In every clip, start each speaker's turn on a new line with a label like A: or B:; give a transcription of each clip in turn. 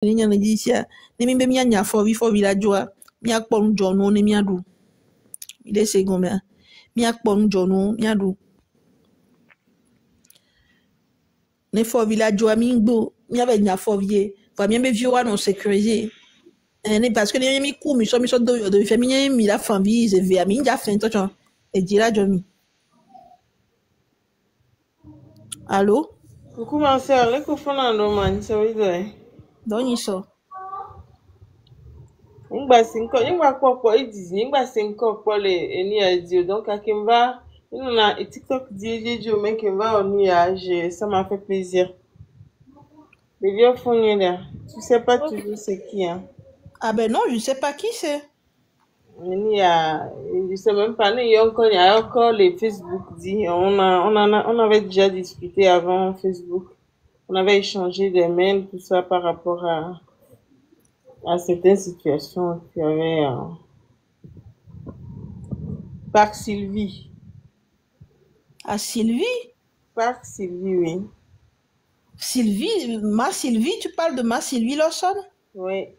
A: Ninya nijisia. Nimi be miya nya for village wa. Miya kponu jono ni miya du. Ide se gombe. Miya kponu jono miya du. Ne for village wa mi gbo. Miya be nya for vie. Fa miya be vieux wa non sécurisé. Parce que les mi coup mi so de famille mi la famille c'est vers mi ja fin to chon. Et dira jomi. Allô?
B: Coucou ma soeur, le kufuna ndo man so ido.
A: Doni so.
B: Ngba sinko, ngba popo idizi, ngba sinko pole eni adio. Donc à Kimba, il a TikTok dit mais Kimba on y a, ça m'a fait plaisir. Les vieux font là. Tu sais pas toujours c'est qui hein.
A: Ah ben non, je sais pas qui c'est.
B: Il y a, je sais même pas, il y a encore les Facebook dit. On avait déjà discuté avant Facebook. On avait échangé des mails, tout ça par rapport à certaines situations qu'il y avait Parc Sylvie.
A: Ah, Sylvie?
B: Parc Sylvie, oui.
A: Sylvie, ma Sylvie, tu parles de ma Sylvie Lawson?
B: Oui,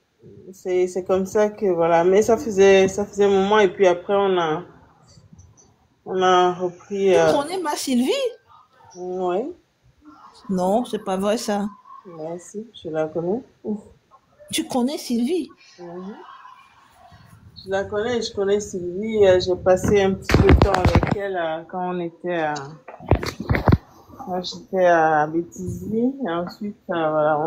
B: c'est comme ça que voilà. Mais ça faisait un moment et puis après on a repris.
A: Tu connais ma Sylvie?
B: Oui.
A: Non, c'est pas vrai ça.
B: Merci, je la connais.
A: Tu connais Sylvie?
B: Je la connais, je connais Sylvie. J'ai passé un petit peu de temps avec elle quand j'étais à Béthisy. Et ensuite, voilà,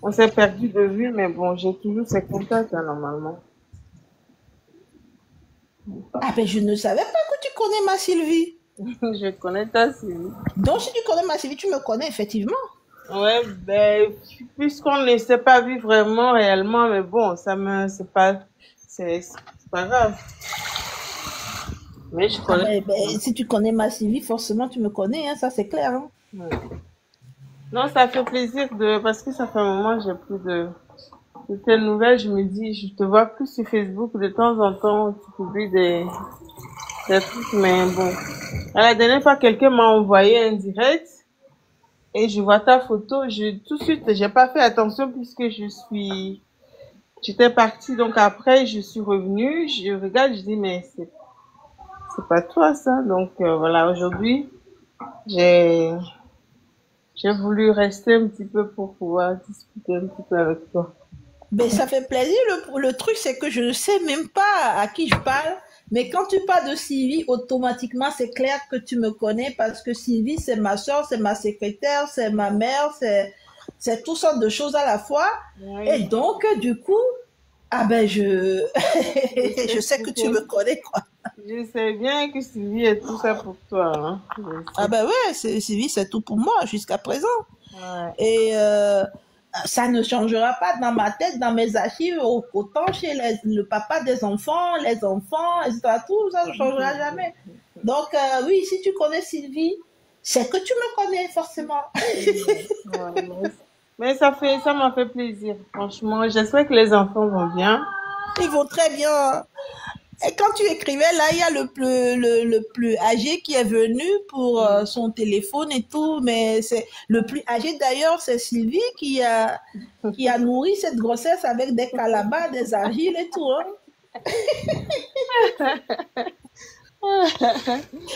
B: on s'est perdu de vue, mais bon, j'ai toujours ses contacts normalement.
A: Ah ben je ne savais pas que tu connais ma Sylvie.
B: Je connais ta Sylvie.
A: Donc si tu connais ma Sylvie, tu me connais effectivement.
B: Ouais, ben puisqu'on ne s'est pas vu vraiment réellement, mais bon, c'est pas grave. Mais je connais.
A: Si tu connais ma Sylvie, forcément tu me connais, hein, ça c'est clair. Hein.
B: Ouais. Non, ça fait plaisir parce que ça fait un moment que j'ai plus de tes nouvelles. Je me dis, je te vois plus sur Facebook de temps en temps, tu publies des trucs, mais bon. À la dernière fois, quelqu'un m'a envoyé un direct et je vois ta photo. Tout de suite, j'ai pas fait attention puisque j'étais partie. Donc après, je suis revenue, je regarde, je dis mais c'est pas toi ça. Donc voilà, aujourd'hui, j'ai voulu rester un petit peu pour pouvoir discuter un petit peu avec toi.
A: Ben, ça fait plaisir. Le truc, c'est que je ne sais même pas à qui je parle. Mais quand tu parles de Sylvie, automatiquement, c'est clair que tu me connais parce que Sylvie, c'est ma soeur, c'est ma secrétaire, c'est ma mère, c'est toutes sortes de choses à la fois. Oui. Et donc, du coup, ah ben, je sais que tu me connais, quoi.
B: Je sais bien que Sylvie est tout ça pour toi. Hein.
A: Ah ben ouais, Sylvie, c'est tout pour moi jusqu'à présent.
B: Ouais.
A: Et ça ne changera pas dans ma tête, dans mes archives, autant chez le papa des enfants, les enfants, etc. Tout ça ne changera jamais. Donc oui, si tu connais Sylvie, c'est que tu me connais forcément.
B: Ouais, mais ça m'a fait plaisir, franchement. J'espère que les enfants vont bien.
A: Ils vont très bien. Et quand tu écrivais, là, il y a le plus âgé qui est venu pour son téléphone et tout, mais c'est le plus âgé d'ailleurs, c'est Sylvie qui a nourri cette grossesse avec des calabas, des argiles et tout. Hein.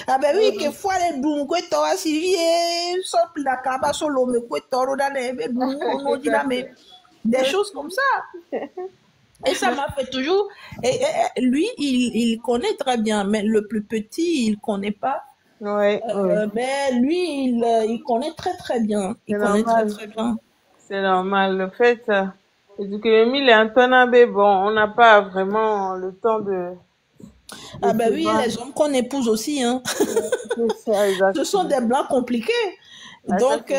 A: Ah ben oui, quelquefois les boum que toi Sylvie sople la caba sur l'homme que toi des choses comme ça. Et ça m'a fait toujours. Et lui, il connaît très bien, mais le plus petit, il connaît pas.
B: Ouais.
A: Mais lui, il connaît très très bien. Il connaît très très bien.
B: C'est normal. Le fait que Emile et Antoine, bon, on n'a pas vraiment le temps de.
A: Ah ben oui, les hommes qu'on épouse aussi, hein. Ce sont des blancs compliqués. Donc,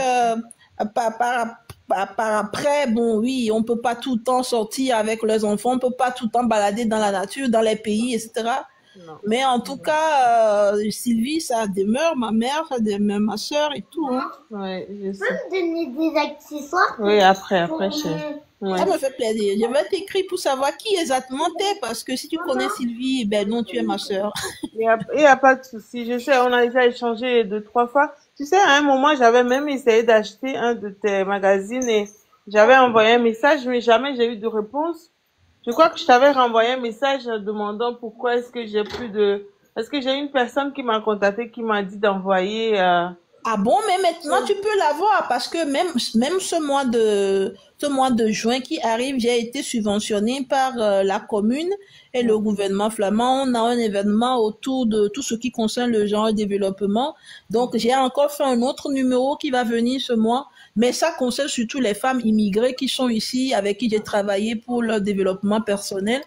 A: par après, bon, oui, on peut pas tout le temps sortir avec les enfants, on peut pas tout le temps balader dans la nature, dans les pays, etc. Non. Mais en tout cas, Sylvie, ça demeure ma mère, ça demeure ma soeur et tout. Hein.
B: Oui, je sais.
C: Tu peux me donner des accessoires?
B: Oui, après, chérie.
A: Ouais. Ça me fait plaisir. Je vais t'écrire pour savoir qui exactement t'es, parce que si tu connais Sylvie, ben non, tu es ma soeur.
B: Il y a pas de souci. Je sais, on a déjà échangé 2-3 fois. Tu sais, à un moment, j'avais même essayé d'acheter un de tes magazines et J'avais envoyé un message, mais jamais j'ai eu de réponse. Je crois que je t'avais renvoyé un message demandant pourquoi est-ce que j'ai plus de... Est-ce que j'ai une personne qui m'a contacté, qui m'a dit d'envoyer...
A: Ah bon, mais maintenant tu peux l'avoir parce que même ce mois de juin qui arrive, j'ai été subventionné par la commune et le gouvernement flamand. On a un événement autour de tout ce qui concerne le genre et développement. Donc j'ai encore fait un autre numéro qui va venir ce mois, mais ça concerne surtout les femmes immigrées qui sont ici, avec qui j'ai travaillé pour leur développement personnel.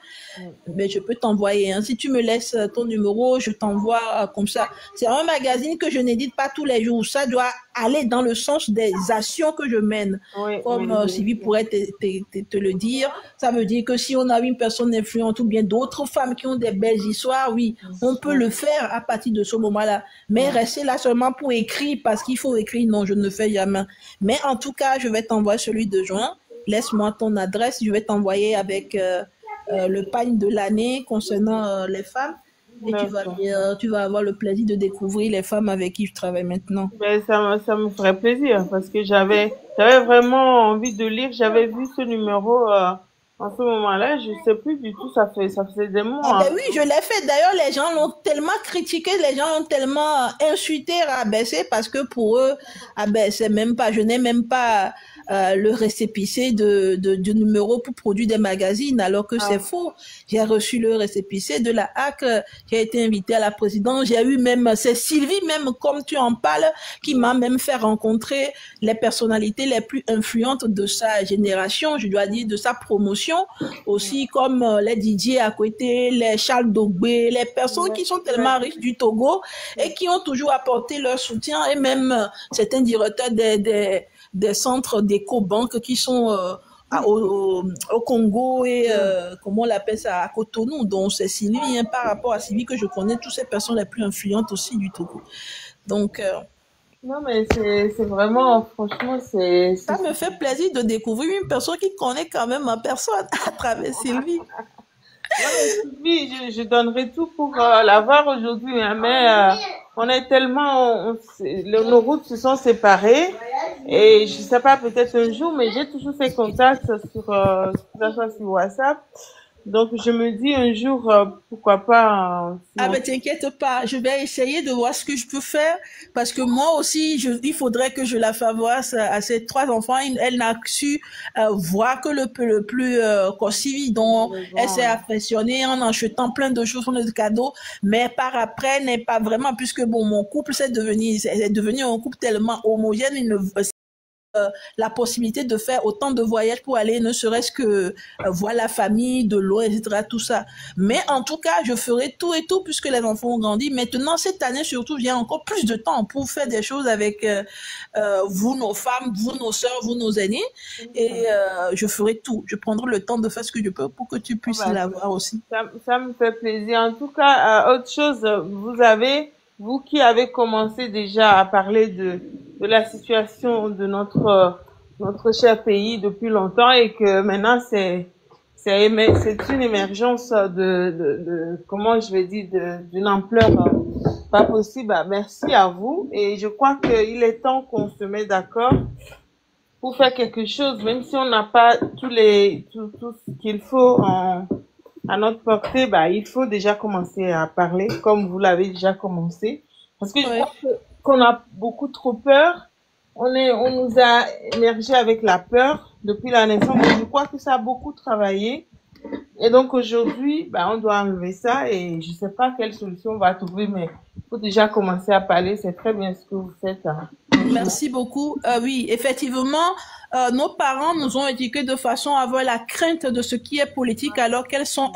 A: Mais je peux t'envoyer, hein. Si tu me laisses ton numéro, je t'envoie comme ça. C'est un magazine que je n'édite pas tous les jours. Ça doit aller dans le sens des actions que je mène.
B: Oui,
A: Comme
B: oui,
A: Sylvie pourrait te le dire. Ça veut dire que si on a une personne influente ou bien d'autres femmes qui ont des belles histoires, oui, on peut le faire à partir de ce moment-là. Mais rester là seulement pour écrire parce qu'il faut écrire, non, je ne le fais jamais. Mais en tout cas, je vais t'envoyer celui de juin. Laisse-moi ton adresse. Je vais t'envoyer avec le pagne de l'année concernant les femmes. Et
B: d'accord.
A: tu vas avoir le plaisir de découvrir les femmes avec qui je travaille maintenant.
B: Ben, ça me ferait plaisir parce que j'avais vraiment envie de lire. J'avais vu ce numéro en ce moment-là. Je sais plus du tout. Ça faisait des
A: Ah
B: mois.
A: ben oui, je l'ai fait. D'ailleurs, les gens l'ont tellement critiqué, les gens l'ont tellement insulté, rabaissé, parce que pour eux, ah ben c'est même pas, je n'ai même pas le récépissé du numéro pour produire des magazines, alors que c'est
B: Ah,
A: faux. J'ai reçu le récépissé de la HAC, j'ai été invitée à la présidence, j'ai eu même, c'est Sylvie même, comme tu en parles, qui m'a même fait rencontrer les personnalités les plus influentes de sa génération, je dois dire de sa promotion, aussi comme les Didier à côté, les Charles Dogbé, les personnes
B: ouais,
A: qui sont
B: ouais.
A: tellement riches du Togo et qui ont toujours apporté leur soutien, et même certains directeurs des centres d'éco-banques qui sont au Congo et comment on l'appelle ça, à Cotonou. Donc c'est Sylvie, hein, par rapport à Sylvie que je connais toutes ces personnes les plus influentes aussi du Togo. Donc
B: Non, mais c'est vraiment, franchement,
A: ça me fait plaisir de découvrir une personne qui connaît quand même ma personne à travers Sylvie.
B: non, mais Sylvie, je donnerais tout pour l'avoir aujourd'hui, hein, mais on est tellement, nos routes se sont séparées et je sais pas, peut-être un jour, mais j'ai toujours ces contacts que ça soit sur WhatsApp. Donc je me dis un jour, pourquoi pas,
A: Ah ben t'inquiète pas, je vais essayer de voir ce que je peux faire parce que moi aussi, il faudrait que je la fasse à ces trois enfants. Elle n'a su voir que le plus possible, dont elle s'est
B: besoin.
A: affectionnée en achetant plein de choses, plein de cadeaux, mais par après n'est pas vraiment, puisque bon, mon couple c'est devenu un couple tellement homogène, il ne la possibilité de faire autant de voyages pour aller, ne serait-ce que voir la famille, de l'eau, etc., tout ça. Mais en tout cas, je ferai tout et tout puisque les enfants ont grandi. Maintenant, cette année surtout, j'ai encore plus de temps pour faire des choses avec vous, nos femmes, vous, nos sœurs, vous, nos aînés. Et je ferai tout. Je prendrai le temps de faire ce que je peux pour que tu
B: Oh,
A: puisses
B: bah,
A: l'avoir aussi.
B: ça me fait plaisir. En tout cas, autre chose, vous qui avez commencé déjà à parler de la situation de notre cher pays depuis longtemps et que maintenant c'est une émergence comment je vais dire, d'une ampleur pas possible. Bah, merci à vous et je crois qu'il est temps qu'on se mette d'accord pour faire quelque chose, même si on n'a pas tout ce qu'il faut à notre portée, bah, il faut déjà commencer à parler, comme vous l'avez déjà commencé. Parce que je
A: Ouais.
B: crois qu'on a beaucoup trop peur. On nous a émergé avec la peur depuis la naissance. Mais je crois que ça a beaucoup travaillé. Et donc aujourd'hui, bah, on doit enlever ça et je sais pas quelle solution on va trouver, mais il faut déjà commencer à parler. C'est très bien ce que vous faites, hein. Franchement.
A: Merci beaucoup. Oui, effectivement, nos parents nous ont éduqués de façon à avoir la crainte de ce qui est politique, alors qu'ils sont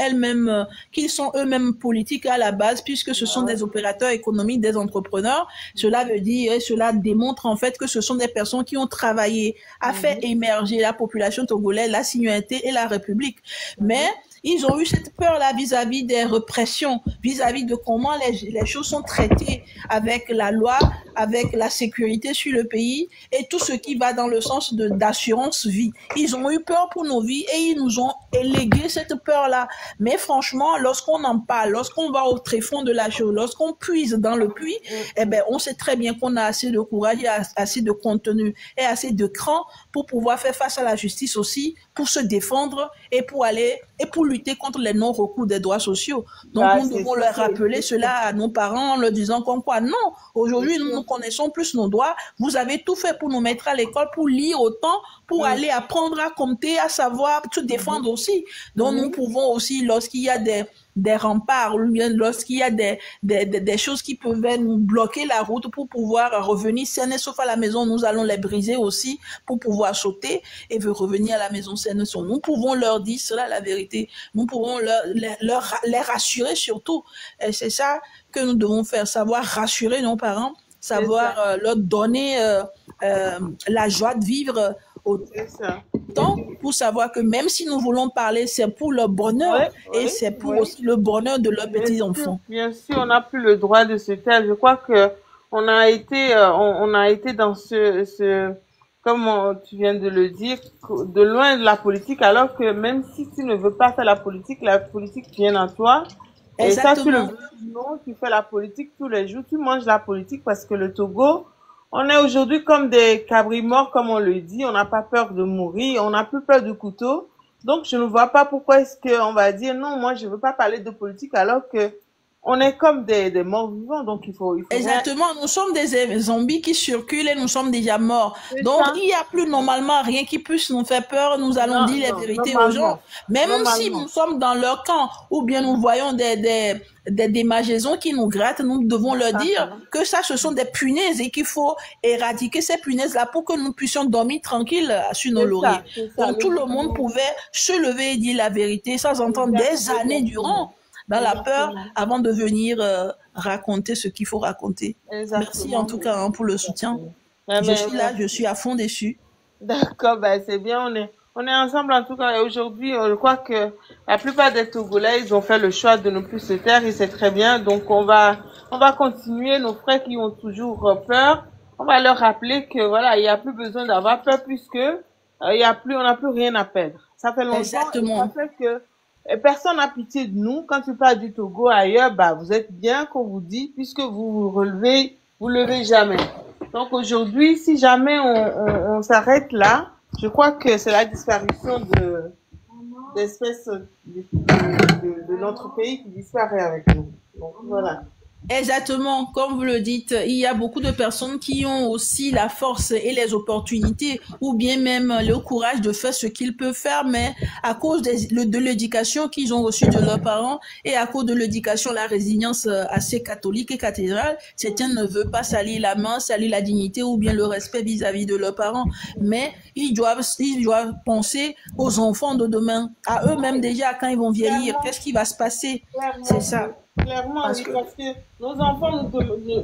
A: eux-mêmes politiques à la base, puisque ce sont des opérateurs économiques, des entrepreneurs. Cela veut dire, et cela démontre en fait que ce sont des personnes qui ont travaillé à faire émerger la population togolaise, la citoyenneté et la République. Mais ils ont eu cette peur-là vis-à-vis des répressions, vis-à-vis de comment les choses sont traitées avec la loi, avec la sécurité sur le pays et tout ce qui va dans le sens d'assurance vie. Ils ont eu peur pour nos vies et ils nous ont élégué cette peur-là. Mais franchement, lorsqu'on en parle, lorsqu'on va au tréfonds de la chose, lorsqu'on puise dans le puits, eh ben, on sait très bien qu'on a assez de courage, et assez de contenu et assez de cran pour pouvoir faire face à la justice aussi, pour se défendre et pour aller et pour lutter contre les non-recours des droits sociaux. Donc, nous devons leur rappeler cela à nos parents en leur disant comme quoi, non, aujourd'hui, nous connaissons plus nos droits. Vous avez tout fait pour nous mettre à l'école, pour lire autant, pour aller apprendre à compter, à savoir se défendre aussi. Donc, nous pouvons aussi, lorsqu'il y a des remparts, ou bien lorsqu'il y a des choses qui peuvent nous bloquer la route pour pouvoir revenir saine et sauf à la maison, nous allons les briser aussi pour pouvoir sauter et revenir à la maison saine et sauf. Nous pouvons leur dire cela, la vérité. Nous pouvons les rassurer surtout. Et c'est ça que nous devons faire, savoir rassurer nos parents, savoir leur donner la joie de vivre autant pour savoir que même si nous voulons parler, c'est pour leur bonheur et c'est pour aussi le bonheur de leurs petits-enfants.
B: Bien sûr, on n'a plus le droit de se taire. Je crois que on a été dans comme tu viens de le dire, de loin de la politique, alors que même si tu ne veux pas faire la politique vient en toi. Et ça, tu le veux, non, tu fais la politique tous les jours, tu manges la politique parce que le Togo, on est aujourd'hui comme des cabris morts, comme on le dit, on n'a pas peur de mourir, on n'a plus peur du couteau. Donc, je ne vois pas pourquoi est-ce qu'on va dire non, moi, je veux pas parler de politique alors que on est comme des morts vivants, donc il faut
A: Exactement, nous sommes des zombies qui circulent et nous sommes déjà morts. Donc, il n'y a plus normalement rien qui puisse nous faire peur. Nous allons dire la vérité aux gens. Même si nous sommes dans leur camp ou bien nous voyons des démangeaisons qui nous grattent, nous devons leur dire que ça, ce sont des punaises et qu'il faut éradiquer ces punaises-là pour que nous puissions dormir tranquilles sur nos lauriers. Donc, tout le monde pouvait se lever et dire la vérité sans entendre des années durant dans la peur avant de venir raconter ce qu'il faut raconter. Merci en tout cas pour le soutien. Je suis là, je suis à fond dessus.
B: D'accord, ben c'est bien, on est ensemble en tout cas. Et aujourd'hui, je crois que la plupart des Togolais, ils ont fait le choix de ne plus se taire et c'est très bien. Donc on va continuer. Nos frères qui ont toujours peur, on va leur rappeler que voilà, il n'y a plus besoin d'avoir peur puisque on n'a plus rien à perdre. Ça fait longtemps.
A: Exactement.
B: Ça fait que personne n'a pitié de nous. Quand tu pars du Togo ailleurs, bah, vous êtes bien, qu'on vous dit, puisque vous levez jamais. Donc aujourd'hui, si jamais on s'arrête là, je crois que c'est la disparition d'espèces de notre pays qui disparaît avec nous. Donc voilà.
A: Exactement, comme vous le dites, il y a beaucoup de personnes qui ont aussi la force et les opportunités ou bien même le courage de faire ce qu'ils peuvent faire, mais à cause de l'éducation qu'ils ont reçue de leurs parents et à cause de l'éducation, la résilience assez catholique et cathédrale, certains ne veulent pas salir la main, salir la dignité ou bien le respect vis-à-vis de leurs parents, mais ils doivent penser aux enfants de demain, à eux-mêmes déjà quand ils vont vieillir, qu'est-ce qui va se passer? C'est ça.
B: Clairement, parce que nos enfants,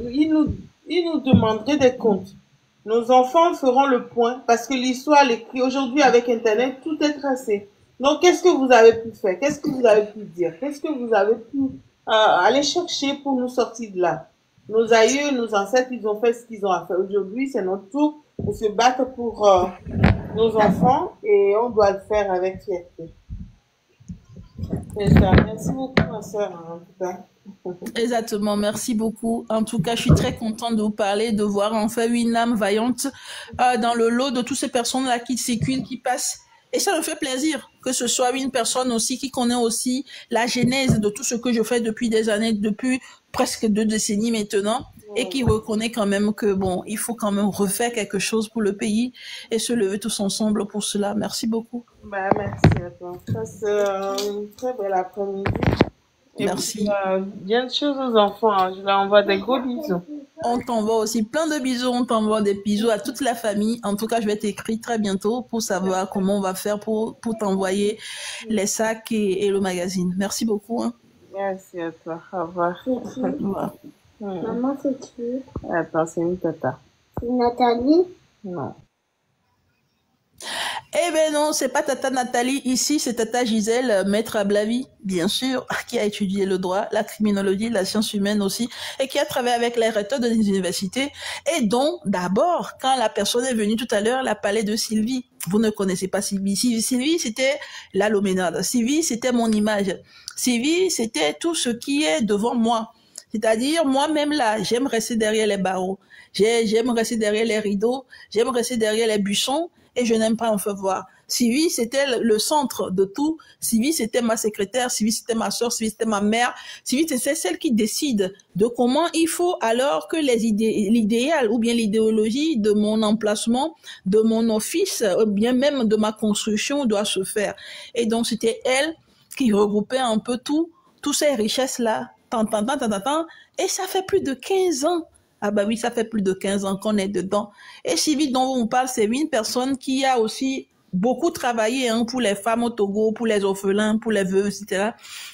B: ils nous demanderaient des comptes. Nos enfants feront le point parce que l'histoire l'écrit. Aujourd'hui, avec Internet, tout est tracé. Donc, qu'est-ce que vous avez pu faire? Qu'est-ce que vous avez pu dire? Qu'est-ce que vous avez pu aller chercher pour nous sortir de là? Nos aïeux, nos ancêtres, ils ont fait ce qu'ils ont à faire. Aujourd'hui, c'est notre tour de se battre pour nos enfants et on doit le faire avec fierté. C'est ça. Merci beaucoup, ma soeur, en tout cas.
A: Exactement, merci beaucoup. En tout cas, je suis très contente de vous parler, de voir enfin une âme vaillante dans le lot de toutes ces personnes-là qui circulent, qui passent. Et ça me fait plaisir que ce soit une personne aussi qui connaît aussi la genèse de tout ce que je fais depuis des années, depuis presque 2 décennies maintenant, et qui reconnaît quand même que bon, il faut quand même refaire quelque chose pour le pays et se lever tous ensemble pour cela. Merci beaucoup.
B: Bah, merci à toi. Ça, c'est une très belle après-midi.
A: Merci.
B: Bien de choses aux enfants. Hein. Je leur envoie des gros bisous.
A: On t'envoie aussi plein de bisous. On t'envoie des bisous à toute la famille. En tout cas, je vais t'écrire très bientôt pour savoir comment on va faire pour t'envoyer les sacs et le magazine. Merci beaucoup. Hein.
B: Merci à toi. Au revoir.
C: Maman, c'est qui?
B: Attends, c'est une tata.
C: C'est Nathalie?
B: Non.
A: Eh ben non, c'est pas Tata Nathalie ici, c'est Tata Gisèle, maître à Blavi, bien sûr, qui a étudié le droit, la criminologie, la science humaine aussi, et qui a travaillé avec les recteurs des universités, et dont, d'abord, quand la personne est venue tout à l'heure, elle a parlé de Sylvie. Vous ne connaissez pas Sylvie. Sylvie, c'était la Loménade. Sylvie, c'était mon image. Sylvie, c'était tout ce qui est devant moi. C'est-à-dire, moi-même là, j'aime rester derrière les barreaux. J'aime rester derrière les rideaux. J'aime rester derrière les buissons. Et je n'aime pas en faire voir. Sylvie, c'était le centre de tout. Sylvie, c'était ma secrétaire. Sylvie, c'était ma soeur. Sylvie, c'était ma mère. Sylvie, c'est celle qui décide de comment il faut, alors que l'idéal ou bien l'idéologie de mon emplacement, de mon office, ou bien même de ma construction doit se faire. Et donc, c'était elle qui regroupait un peu toutes ces richesses-là. Et ça fait plus de 15 ans. Ah bah oui, ça fait plus de 15 ans qu'on est dedans. Et Sylvie dont on parle, c'est une personne qui a aussi beaucoup travaillé pour les femmes au Togo, pour les orphelins, pour les veuves, etc.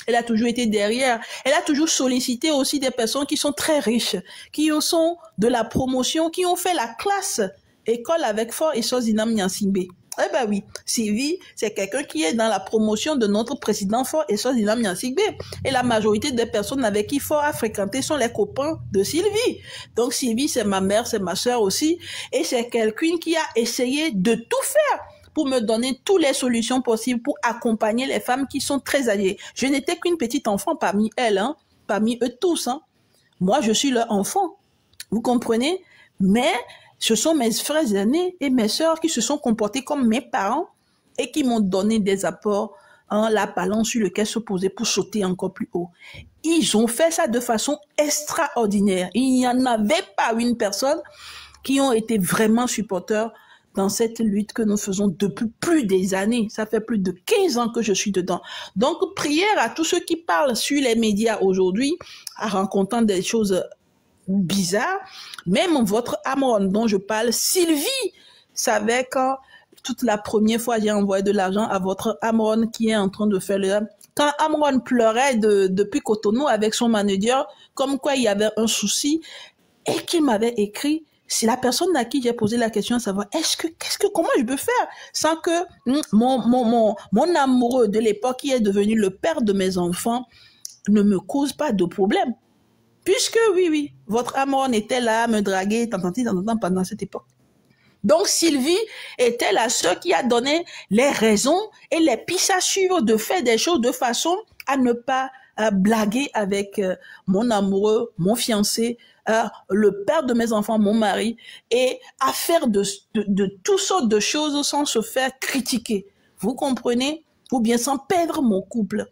A: Elle a toujours été derrière. Elle a toujours sollicité aussi des personnes qui sont très riches, qui sont de la promotion, qui ont fait la classe école avec Fort et Sozinam Nyansimbe. Eh ben oui, Sylvie, c'est quelqu'un qui est dans la promotion de notre président Fort et Sozinam Nyansimbe. Et la majorité des personnes avec qui Fort a fréquenté sont les copains de Sylvie. Donc Sylvie, c'est ma mère, c'est ma soeur aussi. Et c'est quelqu'un qui a essayé de tout faire pour me donner toutes les solutions possibles pour accompagner les femmes qui sont très âgées. Je n'étais qu'une petite enfant parmi elles, parmi eux tous. Moi, je suis leur enfant. Vous comprenez? Mais ce sont mes frères aînés et mes sœurs qui se sont comportés comme mes parents et qui m'ont donné des apports, la balance sur laquelle se poser pour sauter encore plus haut. Ils ont fait ça de façon extraordinaire. Il n'y en avait pas une personne qui ont été vraiment supporteurs dans cette lutte que nous faisons depuis plus des années. Ça fait plus de 15 ans que je suis dedans. Donc, prière à tous ceux qui parlent sur les médias aujourd'hui, en rencontrant des choses bizarre. Même votre Amron dont je parle, Sylvie savait quand toute la première fois j'ai envoyé de l'argent à votre Amron qui est en train de faire le... Quand Amron pleurait depuis Cotonou avec son manager, comme quoi il y avait un souci, et qu'il m'avait écrit, c'est la personne à qui j'ai posé la question à savoir, comment je peux faire sans que mon amoureux de l'époque qui est devenu le père de mes enfants ne me cause pas de problème. Puisque, oui, votre amour était là à me draguer pendant cette époque. Donc, Sylvie était la seule qui a donné les raisons et les pissassures de faire des choses de façon à ne pas blaguer avec mon amoureux, mon fiancé, le père de mes enfants, mon mari, et à faire de toutes sortes de choses sans se faire critiquer. Vous comprenez? Ou bien sans perdre mon couple.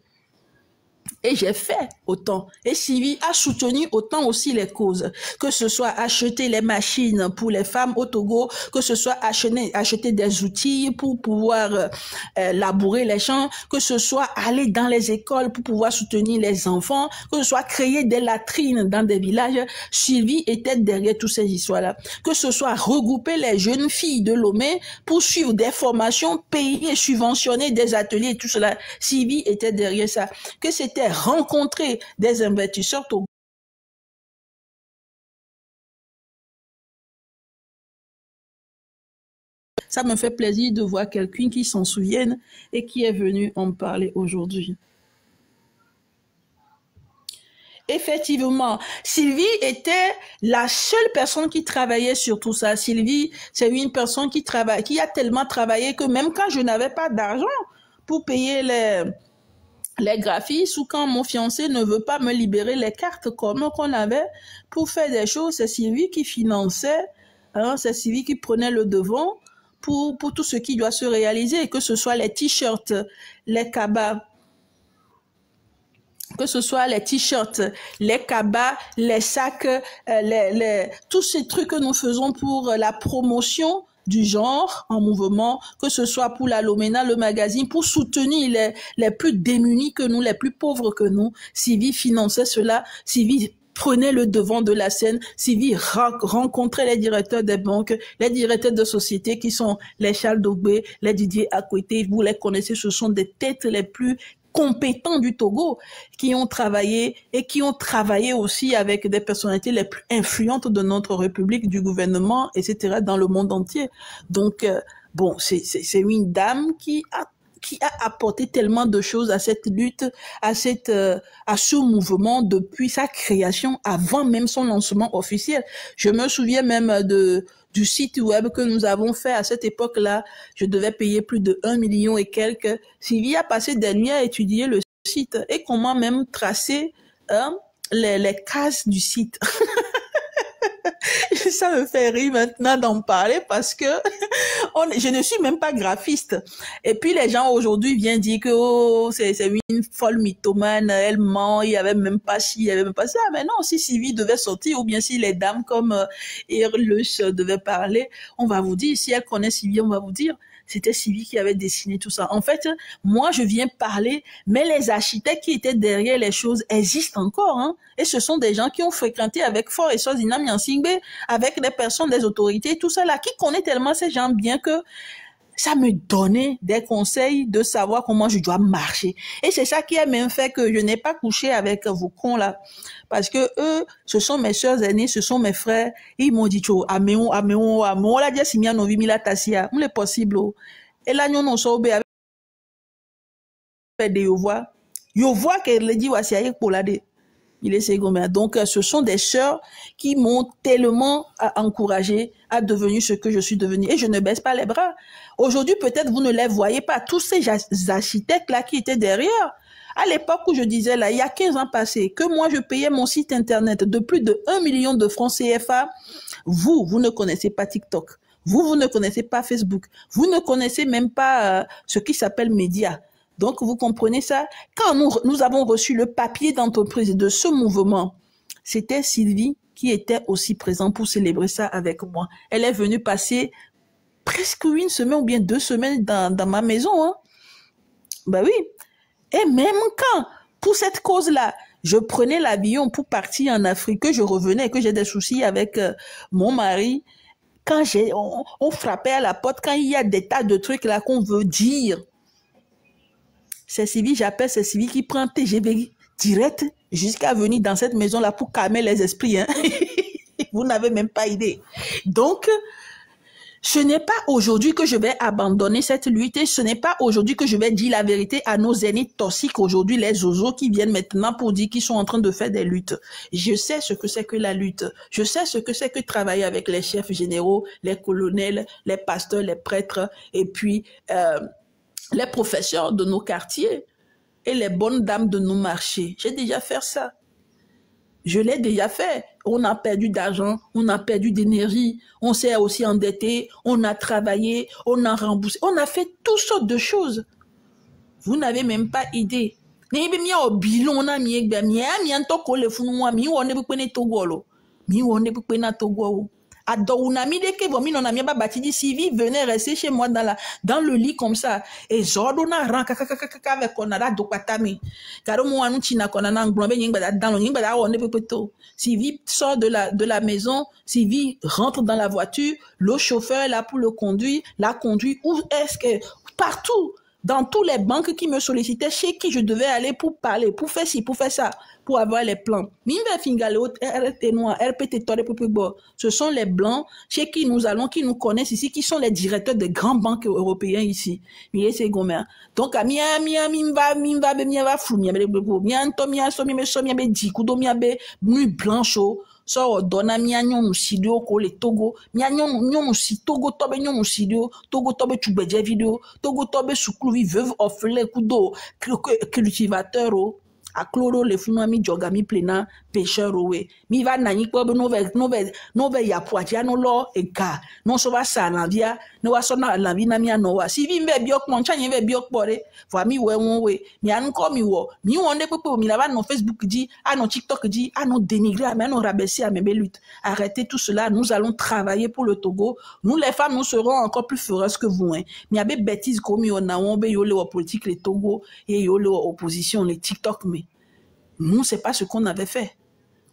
A: Et j'ai fait autant. Et Sylvie a soutenu autant aussi les causes. Que ce soit acheter les machines pour les femmes au Togo, que ce soit acheter des outils pour pouvoir labourer les champs, que ce soit aller dans les écoles pour pouvoir soutenir les enfants, que ce soit créer des latrines dans des villages. Sylvie était derrière toutes ces histoires-là. Que ce soit regrouper les jeunes filles de Lomé pour suivre des formations, payer et subventionner des ateliers et tout cela. Sylvie était derrière ça. Que c'était rencontrer des investisseurs. Ça me fait plaisir de voir quelqu'un qui s'en souvienne et qui est venu en parler aujourd'hui. Effectivement, Sylvie était la seule personne qui travaillait sur tout ça. Sylvie, c'est une personne qui a tellement travaillé que même quand je n'avais pas d'argent pour payer les graphistes ou quand mon fiancé ne veut pas me libérer les cartes comme qu'on avait pour faire des choses, c'est Sylvie qui finançait, c'est Sylvie qui prenait le devant pour tout ce qui doit se réaliser, que ce soit les t-shirts, les cabas, que ce soit les t-shirts, les cabas, les sacs, tous ces trucs que nous faisons pour la promotion du genre en mouvement, que ce soit pour la Lomena, le magazine, pour soutenir les plus démunis que nous, les plus pauvres que nous. Sylvie finançait cela, Sylvie prenait le devant de la scène, Sylvie rencontrait les directeurs des banques, les directeurs de sociétés qui sont les Charles Dogbé, les Didier Akwete, vous les connaissez, ce sont des têtes les plus compétents du Togo qui ont travaillé et qui ont travaillé aussi avec des personnalités les plus influentes de notre République, du gouvernement, etc., dans le monde entier. Donc, Bon, c'est une dame qui a apporté tellement de choses à cette lutte, à ce mouvement depuis sa création, avant même son lancement officiel. Je me souviens même du site web que nous avons fait à cette époque-là. Je devais payer plus de 1 million et quelques. Sylvie a passé des nuits à étudier le site et comment même tracer les cases du site. Ça me fait rire maintenant d'en parler parce que je ne suis même pas graphiste. Et puis les gens aujourd'hui viennent dire que oh, c'est une folle mythomane, elle ment, il y avait même pas ci, il y avait même pas ça. Mais non, si Sylvie devait sortir ou bien si les dames comme Erlus devaient parler, on va vous dire, si elle connaît Sylvie, on va vous dire. C'était Sylvie qui avait dessiné tout ça. En fait, moi, je viens parler, mais les architectes qui étaient derrière les choses existent encore. Hein, et ce sont des gens qui ont fréquenté avec Fort et Sozina Miansingbe, avec des personnes, des autorités, tout ça là, qui connaît tellement ces gens bien que ça me donnait des conseils de savoir comment je dois marcher. Et c'est ça qui a même fait que je n'ai pas couché avec vos cons là. Parce que eux, ce sont mes sœurs aînées, ce sont mes frères. Et ils m'ont dit, améon, la dia simia novi mila tasia. M'le possible. Et là, nous, nous sommes avec des yovois. Yovois qu'elle dit, voici, pour la dé. Il est secondaire. Donc, ce sont des sœurs qui m'ont tellement encouragé à devenir ce que je suis devenue. Et je ne baisse pas les bras. Aujourd'hui, peut-être vous ne les voyez pas. Tous ces architectes-là qui étaient derrière. À l'époque où je disais, là, il y a 15 ans passés, que moi, je payais mon site internet de plus de 1 million de francs CFA. Vous ne connaissez pas TikTok. Vous ne connaissez pas Facebook. Vous ne connaissez même pas ce qui s'appelle média. Donc, vous comprenez ça? Quand nous avons reçu le papier d'entreprise de ce mouvement, c'était Sylvie qui était aussi présente pour célébrer ça avec moi. Elle est venue passer presque une semaine ou bien 2 semaines dans ma maison. Hein. Ben oui. Et même quand, pour cette cause-là, je prenais l'avion pour partir en Afrique, que je revenais, que j'ai des soucis avec mon mari, quand on frappait à la porte, quand il y a des tas de trucs là qu'on veut dire, c'est Sylvie, j'appelle, c'est Sylvie qui prend TGV direct jusqu'à venir dans cette maison-là pour calmer les esprits. Hein. Vous n'avez même pas idée. Donc, ce n'est pas aujourd'hui que je vais abandonner cette lutte et ce n'est pas aujourd'hui que je vais dire la vérité à nos aînés toxiques aujourd'hui, les zozos qui viennent maintenant pour dire qu'ils sont en train de faire des luttes. Je sais ce que c'est que la lutte. Je sais ce que c'est que travailler avec les chefs généraux, les colonels, les pasteurs, les prêtres et puis les professeurs de nos quartiers et les bonnes dames de nos marchés. J'ai déjà fait ça. Je l'ai déjà fait. On a perdu d'argent, on a perdu d'énergie, on s'est aussi endetté, on a travaillé, on a remboursé, on a fait toutes sortes de choses. Vous n'avez même pas idée. Sylvie venait rester chez moi dans le lit comme ça. Et Zordona ranka avec Konada Dokatami. Sylvie sort de la maison, Sylvie rentre dans la voiture, le chauffeur est là pour le conduire, la conduit. Où est-ce que partout? Dans tous les banques qui me sollicitaient, chez qui je devais aller pour parler, pour faire ci, pour faire ça, pour avoir les plans. Ce sont les blancs chez qui nous allons, qui nous connaissent ici, qui sont les directeurs des grandes banques européennes ici. Donc, so dona mia nyonu sidio ko le Togo mia nyonu si Togo tobe nyonu sidio Togo tobe tugbeje video Togo tobe sukluvi veuve orphelin kudo cultivateur o a chloro le funu mi joga mi plena pêcheur owe mi va nani ko be no ve ya poatia no lo eka no so va sa na via no wa so na la vi na mi anowa si vi mbe biok mon chanye ve biok pore fo mi we won we mi an ko mi won de pepe mi la va no Facebook dit ah no TikTok dit ah no dénigrer ah no rabaisser à mes luttes. Arrêtez tout cela, nous allons travailler pour le Togo. Nous les femmes nous serons encore plus féroces que vous hein. Mi abe bêtises comme on a on be yo le politique le Togo et yo le opposition les TikTok mais nous c'est pas ce qu'on avait fait.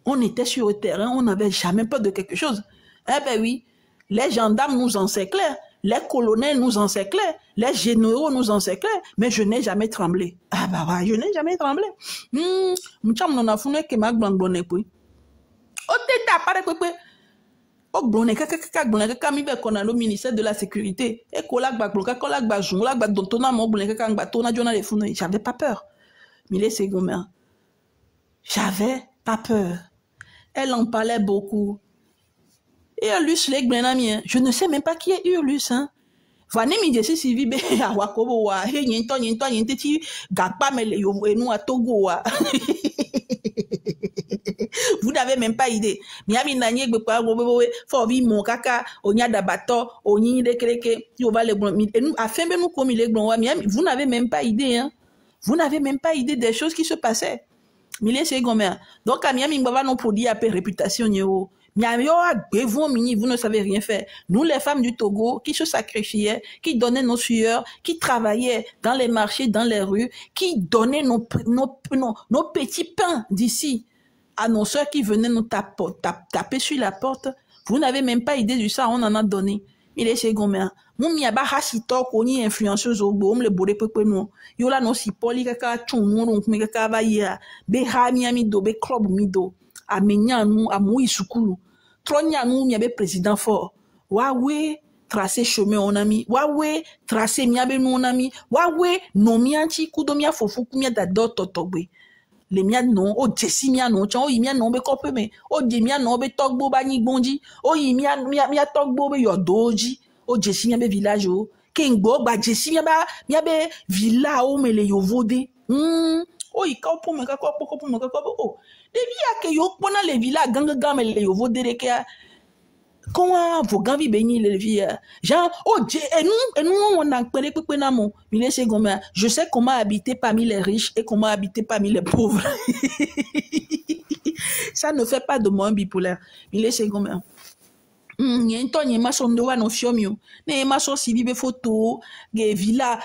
A: On était sur le terrain, on n'avait jamais peur de quelque chose. Eh ben oui, les gendarmes nous encerclaient, les colonels nous encerclaient, les généraux nous encerclaient, mais je n'ai jamais tremblé. Ah bah ouais, je n'ai jamais tremblé. M'cham non a founé que ma blanc bonne puis. O te ta pare pepe. O blonne kaka mi be kona no ministère de la sécurité. E kola gba blonka kola gba zoom la gba dontona mo blonka kaka gba tona jona le funu. J'avais pas peur. Mille secondes. J'avais pas peur. Elle en parlait beaucoup. Et Urlus les gbenamien, je ne sais même pas qui est Urlus hein. Vane mi jesi si vibe awakobo wa he nyento ti gagba mele yo enu a Togo wa. Vous n'avez même pas idée. Miami nanye gbe pa gobe fo vi mon kaka onya dabato onyi de kreke yo va le bon enu afin be nous comme les blon wa Miami vous n'avez même pas idée hein. Vous n'avez même pas idée des choses qui se passaient. Mille secondes. Donc à Miami mbaba non pour dire peu réputation yo. Miami vous ne savez rien faire. Nous les femmes du Togo qui se sacrifiaient, qui donnaient nos sueurs, qui travaillaient dans les marchés, dans les rues, qui donnaient nos petits pains d'ici à nos soeurs qui venaient nous taper sur la porte. Vous n'avez même pas idée de ça, on en a donné. Il est chez Gomer. Mon miaba hasito koni influenceuse au boum le bode pepe no. Yo la no si poli kaka chunu ronk me kaka ba ya. Be ha miami do be club mido. A menya nou a mou isukulu. Tronya nou miabe président fort. Wawe tracer chemin on ami. Wawe tracer miabe nou on ami. Wawe no mianchi kudomia fofu kumia da do totogbe. Les miens non, o jesi mia non, chan o imia non be kope me, o je mia non be togbo ba ni bonji, o imia mia togbo be yodoji, o jesi mia be village o, kengbo ba jesi mia be villa o me le yovode. O ika o me ka ko o. Debi ya ke yo pona le villa ganga me le yovode de ke comment vos gars vivent les vies genre oh et nous on a pris peu namo mille secondes je sais comment habiter parmi les riches et comment habiter parmi les pauvres. Ça ne fait pas de moi un bipolaire mille secondes. N'y ma son doa no fiomio ne ma so si vive photo ge villa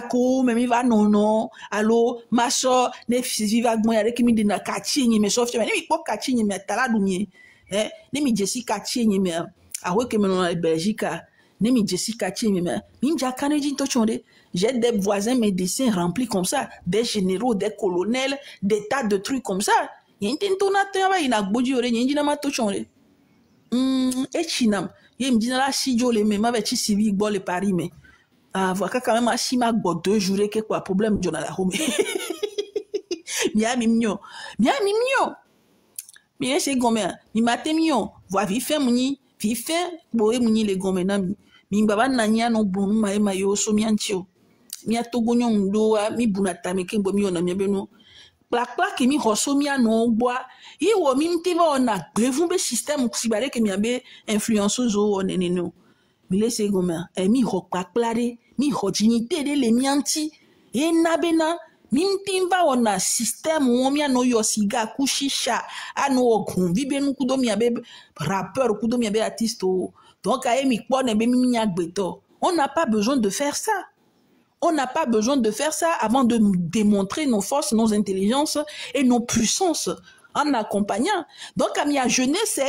A: ko me mi va non allo ma so ne viva gmo ya ki mi de na quartier ni me so fiomio ni mi po quartier ni me tala dumie ne mi jesi quartier ni me awe ke me no Belgique ne mi jesi quartier ni me mi ja kaneji to chonde. J'ai des voisins médecins remplis comme ça, des généraux, des colonels, des tas de trucs comme ça. Yintento na tamba ina gboji ore nyi na ma to chonde. Et chinam ye me dit la si jo le me ma be chi civi gbo le Paris mais voilà quand même si ma gbo 2 jours que quoi problème jona la home miami mio mi ese gomé mi maté mio voa vi fait boé muni le gomé na mi baba na nya no bon ma yo so mi antio mi atogo nyon do mi bunata me kembo mi ona mi be no plak mi hoso mi ano boa iwo mi mtiva ona grevun be système kusibare ke mi abe influenceuse o oneneno mi lese goma mi ho plakplare mi ho dignité de le mianti e nabena mi mtiva ona système o mi ano yo siga kushisha ano ogun vibe nu kudo mi abe rappeur kudo mi abe artiste o donc aye mi pone be mi nyagbeto. On n'a pas besoin de faire ça. On n'a pas besoin de faire ça avant de démontrer nos forces, nos intelligences et nos puissances en accompagnant. Donc, à ma jeunesse,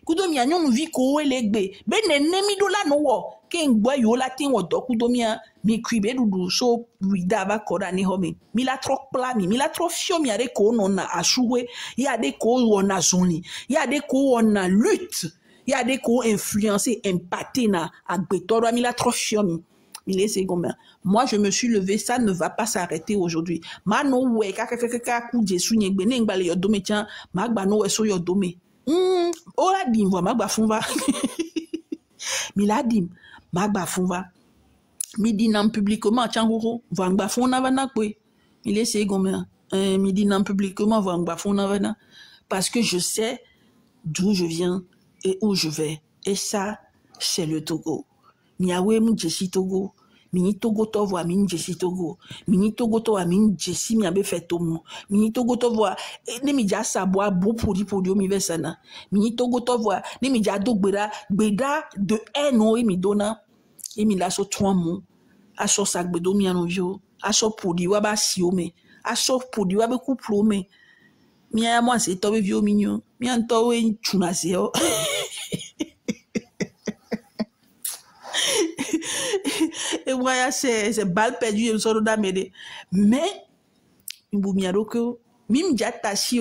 A: kudo mi anyon vi ko elegbe. Ben nemi do la no wo. Ken gbo yo la tin wo do kudo mi kwibe dudu so wida va koda ni home. Mi la trop pla mi la trop fio mi ade ko no na ashuwe. Ya de ko wona zoni. Ya de ko wona lutte. Ya de ko influencer impacter na agbetoro mi la trop fio mi. Moi, je me suis levé, ça ne va pas s'arrêter aujourd'hui. Mano we kaka ku jesu nyegbe ne ngbale yo dome tian magba no we so yo dome. Ola dim wa magba funva. Mi la dim magba funva. Mi dinam publiquement tian horo va ngba fona vana kwe. Il est segomé. Mi dinam publiquement va ngba fona vana parce que je sais d'où je viens et où je vais. Et ça, c'est le Togo. Miawe mi jesi Togo. Mini Togo to voa mini jesi Togo. Mini Togo to voa mini jesi mi abe fait tomo. Mini Togo to voa ne mi ja saboa bo podi mi vesana. Mini Togo to voa ne mi ja do gbeda de eno e mi dona. E mi la so 3 mots. Aso sak bedo mi anovio. Aso podi wa ba si ome. Aso podi wa be kuplo me. Mi a moi c'est tobe vio mignon. Mi anto we chuna seo. Et voilà, c'est balle perdue, je me sors d'amède. Mais, m'boumiaroko, mim jatasi,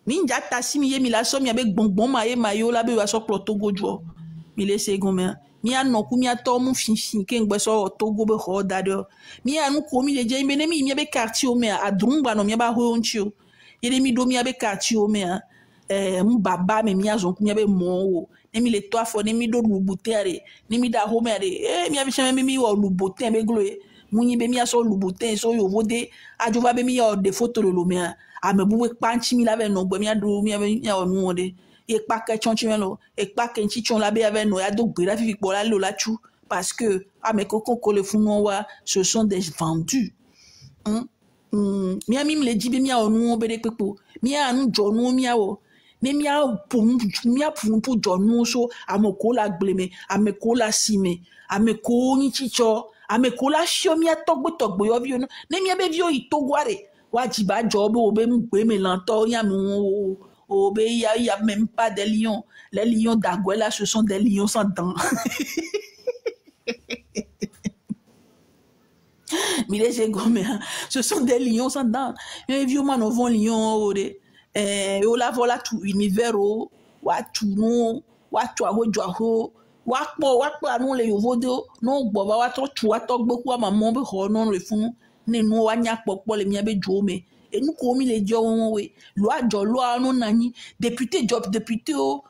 A: mi la somme avec bonbon maye mayo la be wa so ploto gojo. mi laisse gomme mi a no ku mi a to mu fin ke ngbe so Togo be ho dado mi a nu ko mi le je mi ne mi be quartier o me a drumba no mi ba ho onchio yele mi do mi be quartier o me mu baba me mi a zon ku mi be mo wo ne mi le to afo ne mi do lubutere ne mi da ho me de mi a bi cheme mi wo lubutere be glo munyi be mi a so lubutere so yo vode ajuva be mi o de photo lo me a me buwe panchi mi la be no gbe mi a do mi a be ya o nu de et pas que chonchimelo et pas que chichon la be avec no ya do gbe la fifi pour la lo la chu parce que mes cocos ko le funu wa ce sont des vendus mi a mi me le di be mi a o nu be de pepo mi a nu jo nu mi a o ne mi a pour jo nu so amoko la gbleme ameko la sime ameko ni chicho ameko la shio mi a togbo yo vi no ne mi a be vi o itogware wa jiba jo bo be mu gbe me lanto ya mu oh, ben, il y a même pas des lions. Les lions d'Aguela, ce sont des lions sans dents. Mais les égomés, ce sont des lions sans dents. Mais vieux man, on voit lion, on la voit tout univers, ou tout non, ou tout à haut, wakpo anu le yovodo no gboba wa to tu wa to gboku ama mo be ho no le fun ne nu wa nya popo le mi be jome enu ko mi le jo won we lo ajo lo anu nani député job député o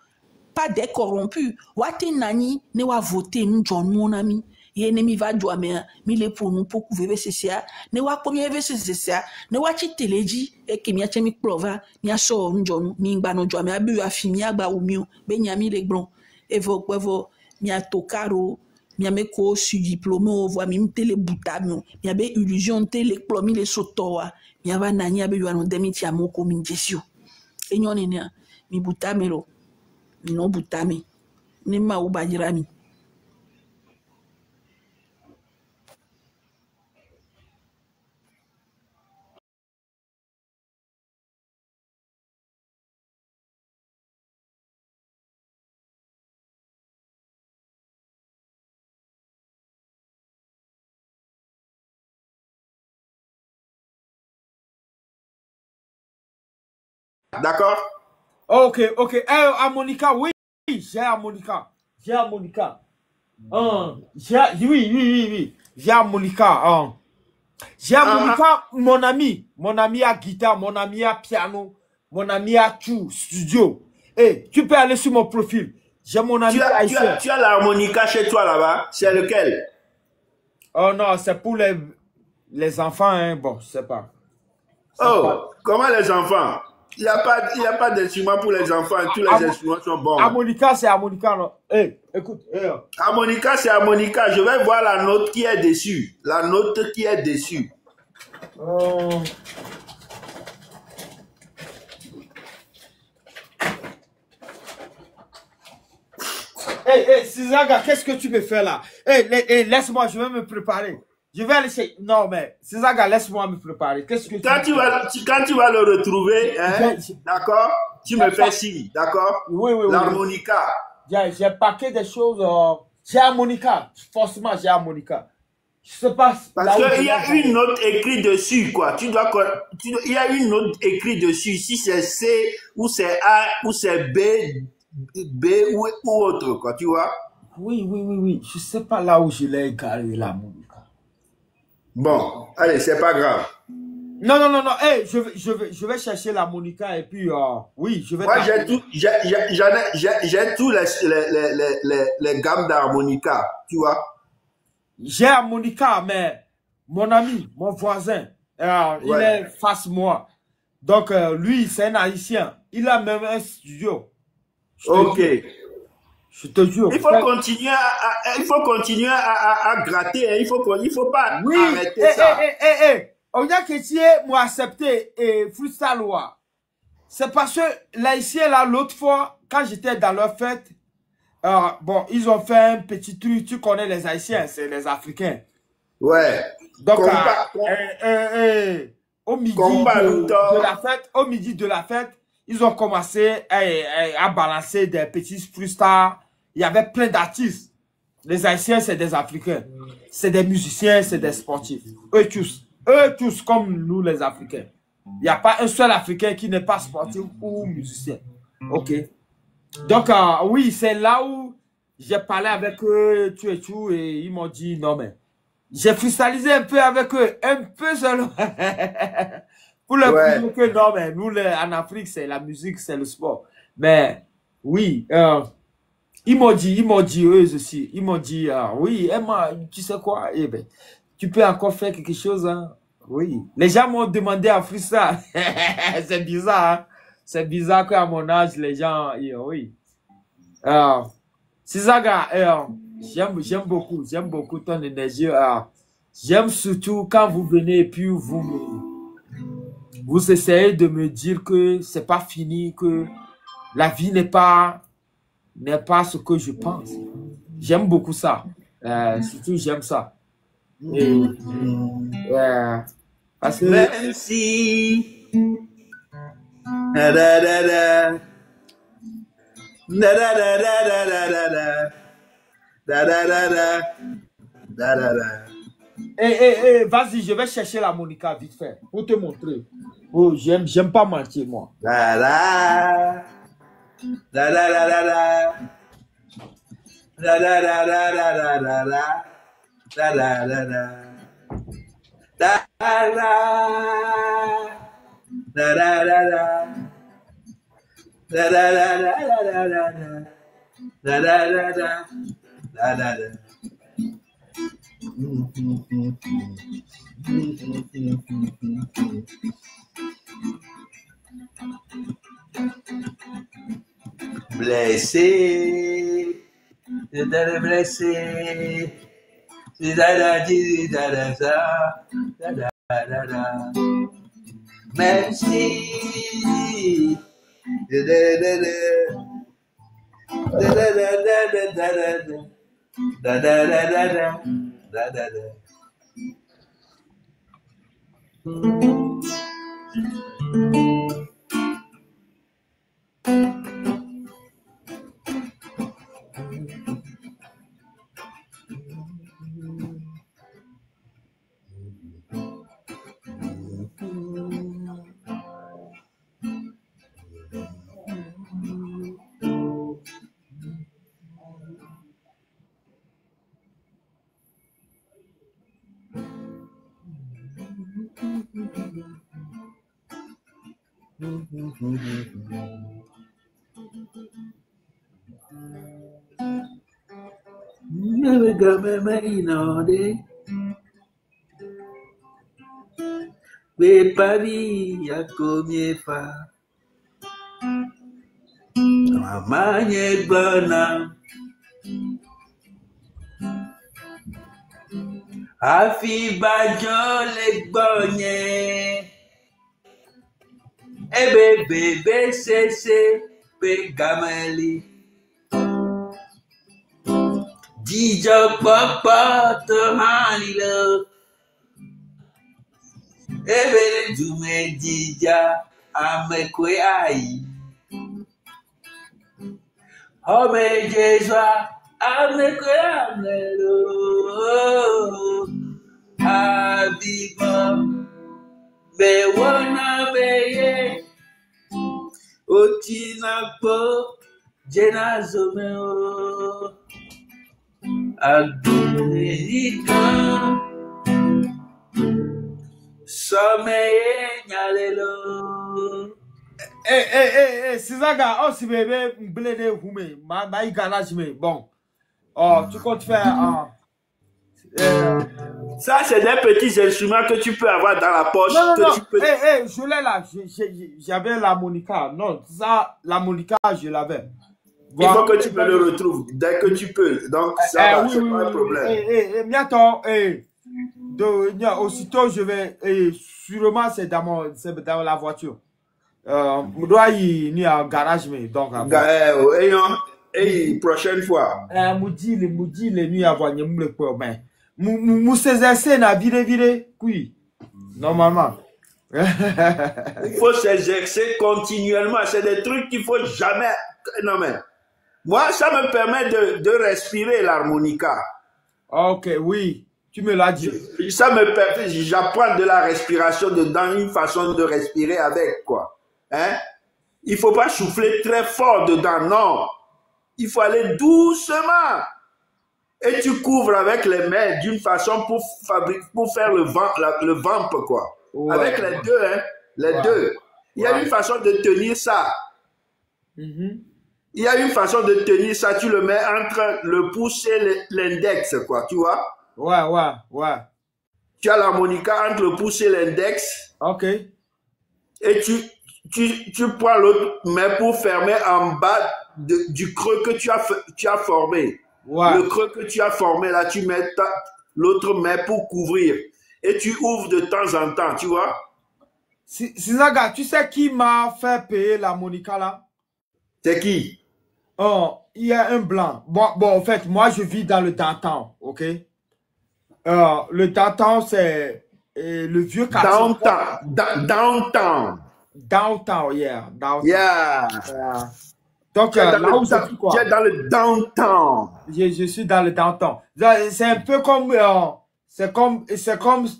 A: pas des corrompus wa te nani ne wa voter nu jo nu na mi ye ne mi va jo ame mi le pour nous pour couvrir cca ne wa ko mi cca ne wa chi teleji e ke mi a che mi plova mi a so nu jo nu mi gba no jo ame abi wa fi mi agba o mi o be nya mi le gbon evo mi a tokaro mi a me ko su diplôme o voa mi mte le butamio mi a be illusion te le plomi le sotowa mi a va nani abe yo no demi ti amoko mi jesio enyo ne ne mi butamelo mi no butami ni ma u bajirami.
D: D'accord?
E: Ok. Harmonica, oui, j'ai harmonica. Oui. J'ai harmonica. J'ai harmonica, mon ami a guitare, mon ami a piano, mon ami a tout, studio. Et tu peux aller sur mon profil. J'ai mon ami
D: tu as l'harmonica chez toi là-bas? C'est lequel?
E: Oh non, c'est pour les enfants, hein. Bon, je sais pas.
D: Comment les enfants? Il n'y a pas d'instrument pour les enfants. Tous les instruments sont bons.
E: Harmonica, c'est harmonica, non? Écoute.
D: Harmonica, c'est harmonica. Je vais voir la note qui est dessus. La note qui est dessus.
E: Sizaga, qu'est-ce que tu me fais là? Laisse-moi, je vais me préparer. Je vais aller. Non, mais Sizaga, laisse-moi me préparer. Qu'est-ce que
D: quand tu vas le retrouver, hein, d'accord? Tu me fais signe, d'accord?
E: Oui.
D: L'harmonica.
E: J'ai paqué des choses. J'ai harmonica. Forcément, j'ai harmonica. Je sais pas.
D: Parce qu'il y a une note écrite dessus, quoi. Il y a une note écrite dessus. Si c'est C, ou c'est A, ou c'est B ou autre, quoi, tu vois?
E: Oui. Je sais pas là où je l'ai égaré, l'harmonica.
D: Bon, allez, c'est pas grave.
E: Non. Je vais chercher l'harmonica et puis oui, je vais.
D: Moi, j'ai tous les gammes d'harmonica, tu vois.
E: J'ai harmonica, mais mon ami, mon voisin, il est face moi. Donc lui, c'est un Haïtien. Il a même un studio.
D: Ok.
E: Je te jure.
D: Il faut continuer à gratter. Hein. Il faut pas arrêter ça.
E: On a que moi accepté freestyle. C'est parce que l'Haïtien là l'autre fois quand j'étais dans leur fête, bon ils ont fait un petit truc. Tu connais les Haïtiens, c'est les Africains.
D: Ouais.
E: Donc au midi de la fête, ils ont commencé à balancer des petits freestyles. Il y avait plein d'artistes. Les Haïtiens, c'est des Africains. C'est des musiciens, c'est des sportifs. Eux tous comme nous les Africains. Il n'y a pas un seul Africain qui n'est pas sportif ou musicien. Ok. Donc, oui, c'est là où j'ai parlé avec eux, tout et tout, et ils m'ont dit, non, mais j'ai freestylisé un peu avec eux, un peu seulement. Pour leur dire que non, mais nous, en Afrique, c'est la musique, c'est le sport. Mais oui, ils m'ont dit eux aussi, ils m'ont dit, oui, Emma, tu sais quoi, eh ben, tu peux encore faire quelque chose, hein. Oui. Les gens m'ont demandé à freestyle. C'est bizarre, hein. C'est bizarre qu'à mon âge, les gens, oui. Sizaga, j'aime beaucoup ton énergie. J'aime surtout quand vous venez et puis vous essayez de me dire que c'est pas fini, que la vie n'est pas ce que je pense. J'aime beaucoup ça. Surtout, j'aime ça. Et, parce que...
D: Même si... Da, da, da, da. Da, da, da, da, da, da, da. Da, da, da, da. Da, da, da.
E: Vas-y, je vais chercher la Monica vite fait pour te montrer. Oh, j'aime pas mentir, moi.
D: Da, da. Da, da, da, da, da. Da, da, da, da, da, da, da, da. Da, da, da, da. Da, da, da. Da, da, da, da. Da, da, da, da, da, da, da. Da, da, da, da. Da, da, da. Blessé, je t'ai blessé. Merci. Mais Paris a combien fa Mamanye Gbana Afi Bajo le Gbonye Ebe bebe sese pe gameli Dijo papa to hanilo Ebe dume dija amekwe ai Ome Jesua amekwe amelo Abibo be wona beye Otina po jenazomeo Agurika Someye nyalelo
E: Sizaga, oh si bébé, blé hume, ma garage me, bon. Oh, tu comptes faire,
D: Ça, c'est des petits instruments que tu peux avoir dans la poche.
E: Non,
D: que
E: non,
D: tu peux...
E: je l'ai là, j'avais l'harmonica. Non, ça, l'harmonica, je l'avais.
D: Il faut que tu me le retrouves dès que tu peux. Donc, ça va, c'est pas un problème.
E: Bientôt, aussitôt, je vais, sûrement, c'est dans la voiture. Je dois y a un garage, mais donc.
D: Prochaine fois.
E: Moudi, les nuits avant, il me le peut, mais. S'exercer na vire, oui. Normalement.
D: Il faut s'exercer continuellement. C'est des trucs qu'il faut jamais. Non, mais. Moi, ça me permet de respirer l'harmonica.
E: Ok, oui. Tu me l'as dit.
D: Ça me permet. J'apprends de la respiration dedans, une façon de respirer avec, quoi. Hein? Il faut pas souffler très fort dedans, non. il faut aller doucement. Et tu couvres avec les mains d'une façon pour faire le vamp, quoi.
E: Ouais.
D: Avec les deux, hein. Les deux. Il y a une façon de tenir ça.
E: Mhm.
D: Il y a une façon de tenir ça. Tu le mets entre le pouce et l'index, quoi. Tu vois?
E: Ouais.
D: Tu as l'harmonica entre le pouce et l'index.
E: Ok.
D: Et tu prends l'autre main pour fermer en bas du creux que tu as formé.
E: Ouais.
D: Le creux que tu as formé, là, tu mets l'autre main pour couvrir. Et tu ouvres de temps en temps, tu vois?
E: Sizaga, tu sais qui m'a fait payer l'harmonica là?
D: C'est qui?
E: Oh, il y a un blanc. Bon, en fait, moi, je vis dans le downtown, ok? Le downtown, c'est le vieux quartier.
D: Downtown.
E: Downtown, yeah. Downtown.
D: Yeah.
E: Donc, là où je suis, quoi.
D: Tu es dans le downtown.
E: Je suis dans le downtown. C'est un peu comme, c'est comme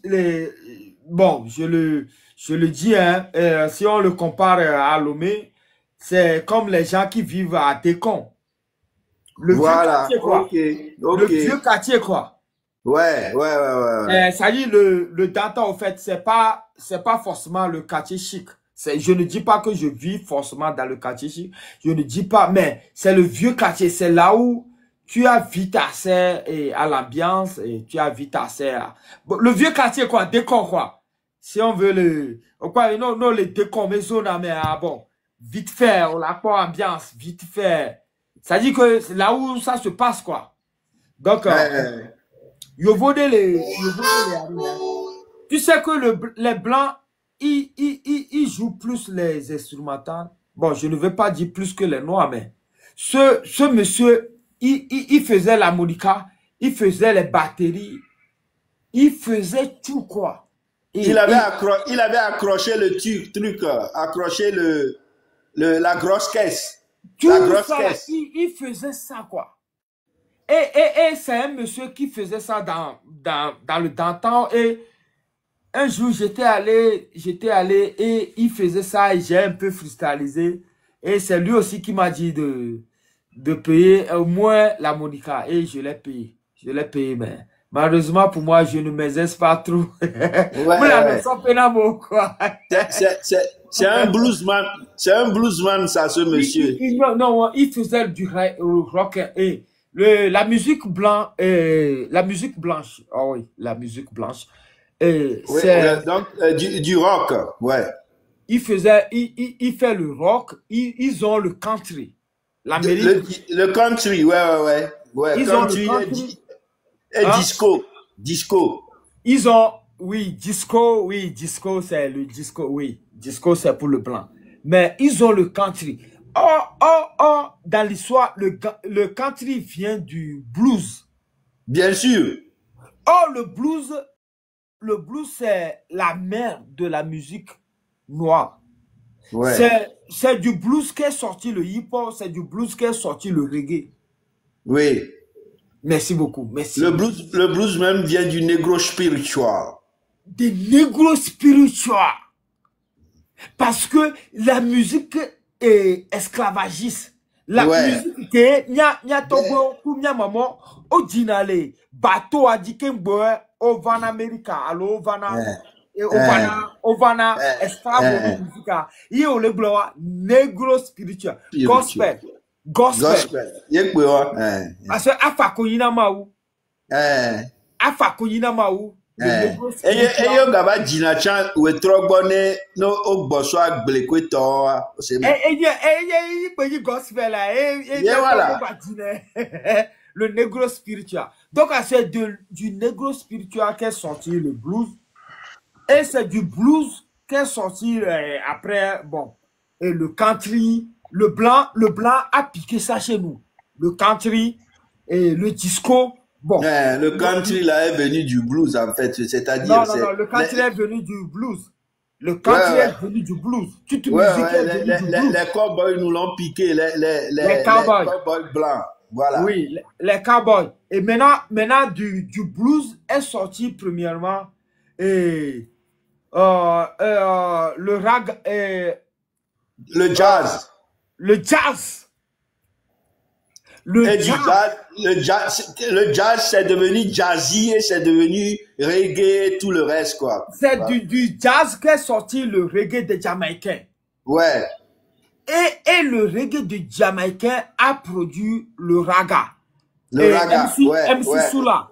E: les, bon, je le dis, hein, si on le compare à Lomé, c'est comme les gens qui vivent à Décon. Le vieux quartier, quoi.
D: Okay.
E: Le vieux quartier, quoi.
D: Ouais.
E: Ça dit, le downtown, en fait, c'est pas forcément le quartier chic. Je ne dis pas que je vis forcément dans le quartier chic. Je ne dis pas, mais c'est le vieux quartier. C'est là où tu as vite accès à l'ambiance et tu as vite accès à... Bon, le vieux quartier, quoi, décor, quoi. Si on veut non, les décors, mais zones, mais bon, vite fait, on n'a pas ambiance, vite fait. Ça dit que c'est là où ça se passe, quoi. Donc, tu sais que les blancs, ils jouent plus les instrumentales. Bon, je ne veux pas dire plus que les noirs, mais ce monsieur, il faisait l'harmonica, il faisait les batteries, il faisait tout, quoi.
D: Il avait accroché le truc, accroché la grosse caisse. La grosse caisse.
E: Il faisait ça, quoi. Et c'est un monsieur qui faisait ça dans le downtown. Et un jour, j'étais allé et il faisait ça et j'ai un peu freestylisé. Et c'est lui aussi qui m'a dit de payer au moins l'harmonica. Et je l'ai payé. Mais malheureusement pour moi, je ne m'exerce pas trop.
D: C'est un bluesman. C'est un bluesman, ça, ce monsieur.
E: Non, il faisait du rock et la musique blanche. Ah oui, la musique blanche.
D: Donc, du rock, ouais.
E: Il fait le rock, ils ont le country.
D: Le country, ouais.
E: Ils
D: country
E: ont le country.
D: Et disco.
E: Ils ont, disco, c'est le disco, disco c'est pour le blanc. Mais ils ont le country. Dans l'histoire, le country vient du blues.
D: Bien sûr.
E: Le blues c'est la mère de la musique noire.
D: Ouais.
E: C'est du blues qu'est sorti le hip-hop, c'est du blues qu'est sorti le reggae.
D: Oui.
E: Merci beaucoup, merci.
D: Le blues même vient du negro spiritual.
E: Des negro spiritual. Parce que la musique est esclavagiste. La musique est nya togo ou nya maman au dinale bateau a dit qu'un au van America allo au vana esclave musique y o le gloire negro spiritual gospel. Parce que afa koyina maou. Afa koyina maou.
D: Eyo gaba jina chan we trogbone no ogboso agbelekweto
E: gospel là
D: voilà.
E: Le negro spiritual. Donc c'est du negro spiritual qu'est sorti le blues et c'est du blues qu'est sorti après bon et le country. Le blanc a piqué ça chez nous. Le country et le disco. Bon.
D: Le country là est venu du blues en fait. C'est-à-dire.
E: Non, le country est venu du blues. Le country est venu du blues. Toute musique est venue du blues.
D: Les cowboys nous l'ont piqué. Les cowboys blancs. Voilà.
E: Oui, les cowboys. Et maintenant du blues est sorti premièrement. Et le rag.
D: Le jazz.
E: Le jazz.
D: Et le jazz, c'est devenu jazzy et c'est devenu reggae et tout le reste, quoi.
E: C'est du jazz qu'est sorti le reggae des Jamaïcains.
D: Ouais.
E: Et le reggae du Jamaïcain a produit le raga.
D: Le raga,
E: MC Soula.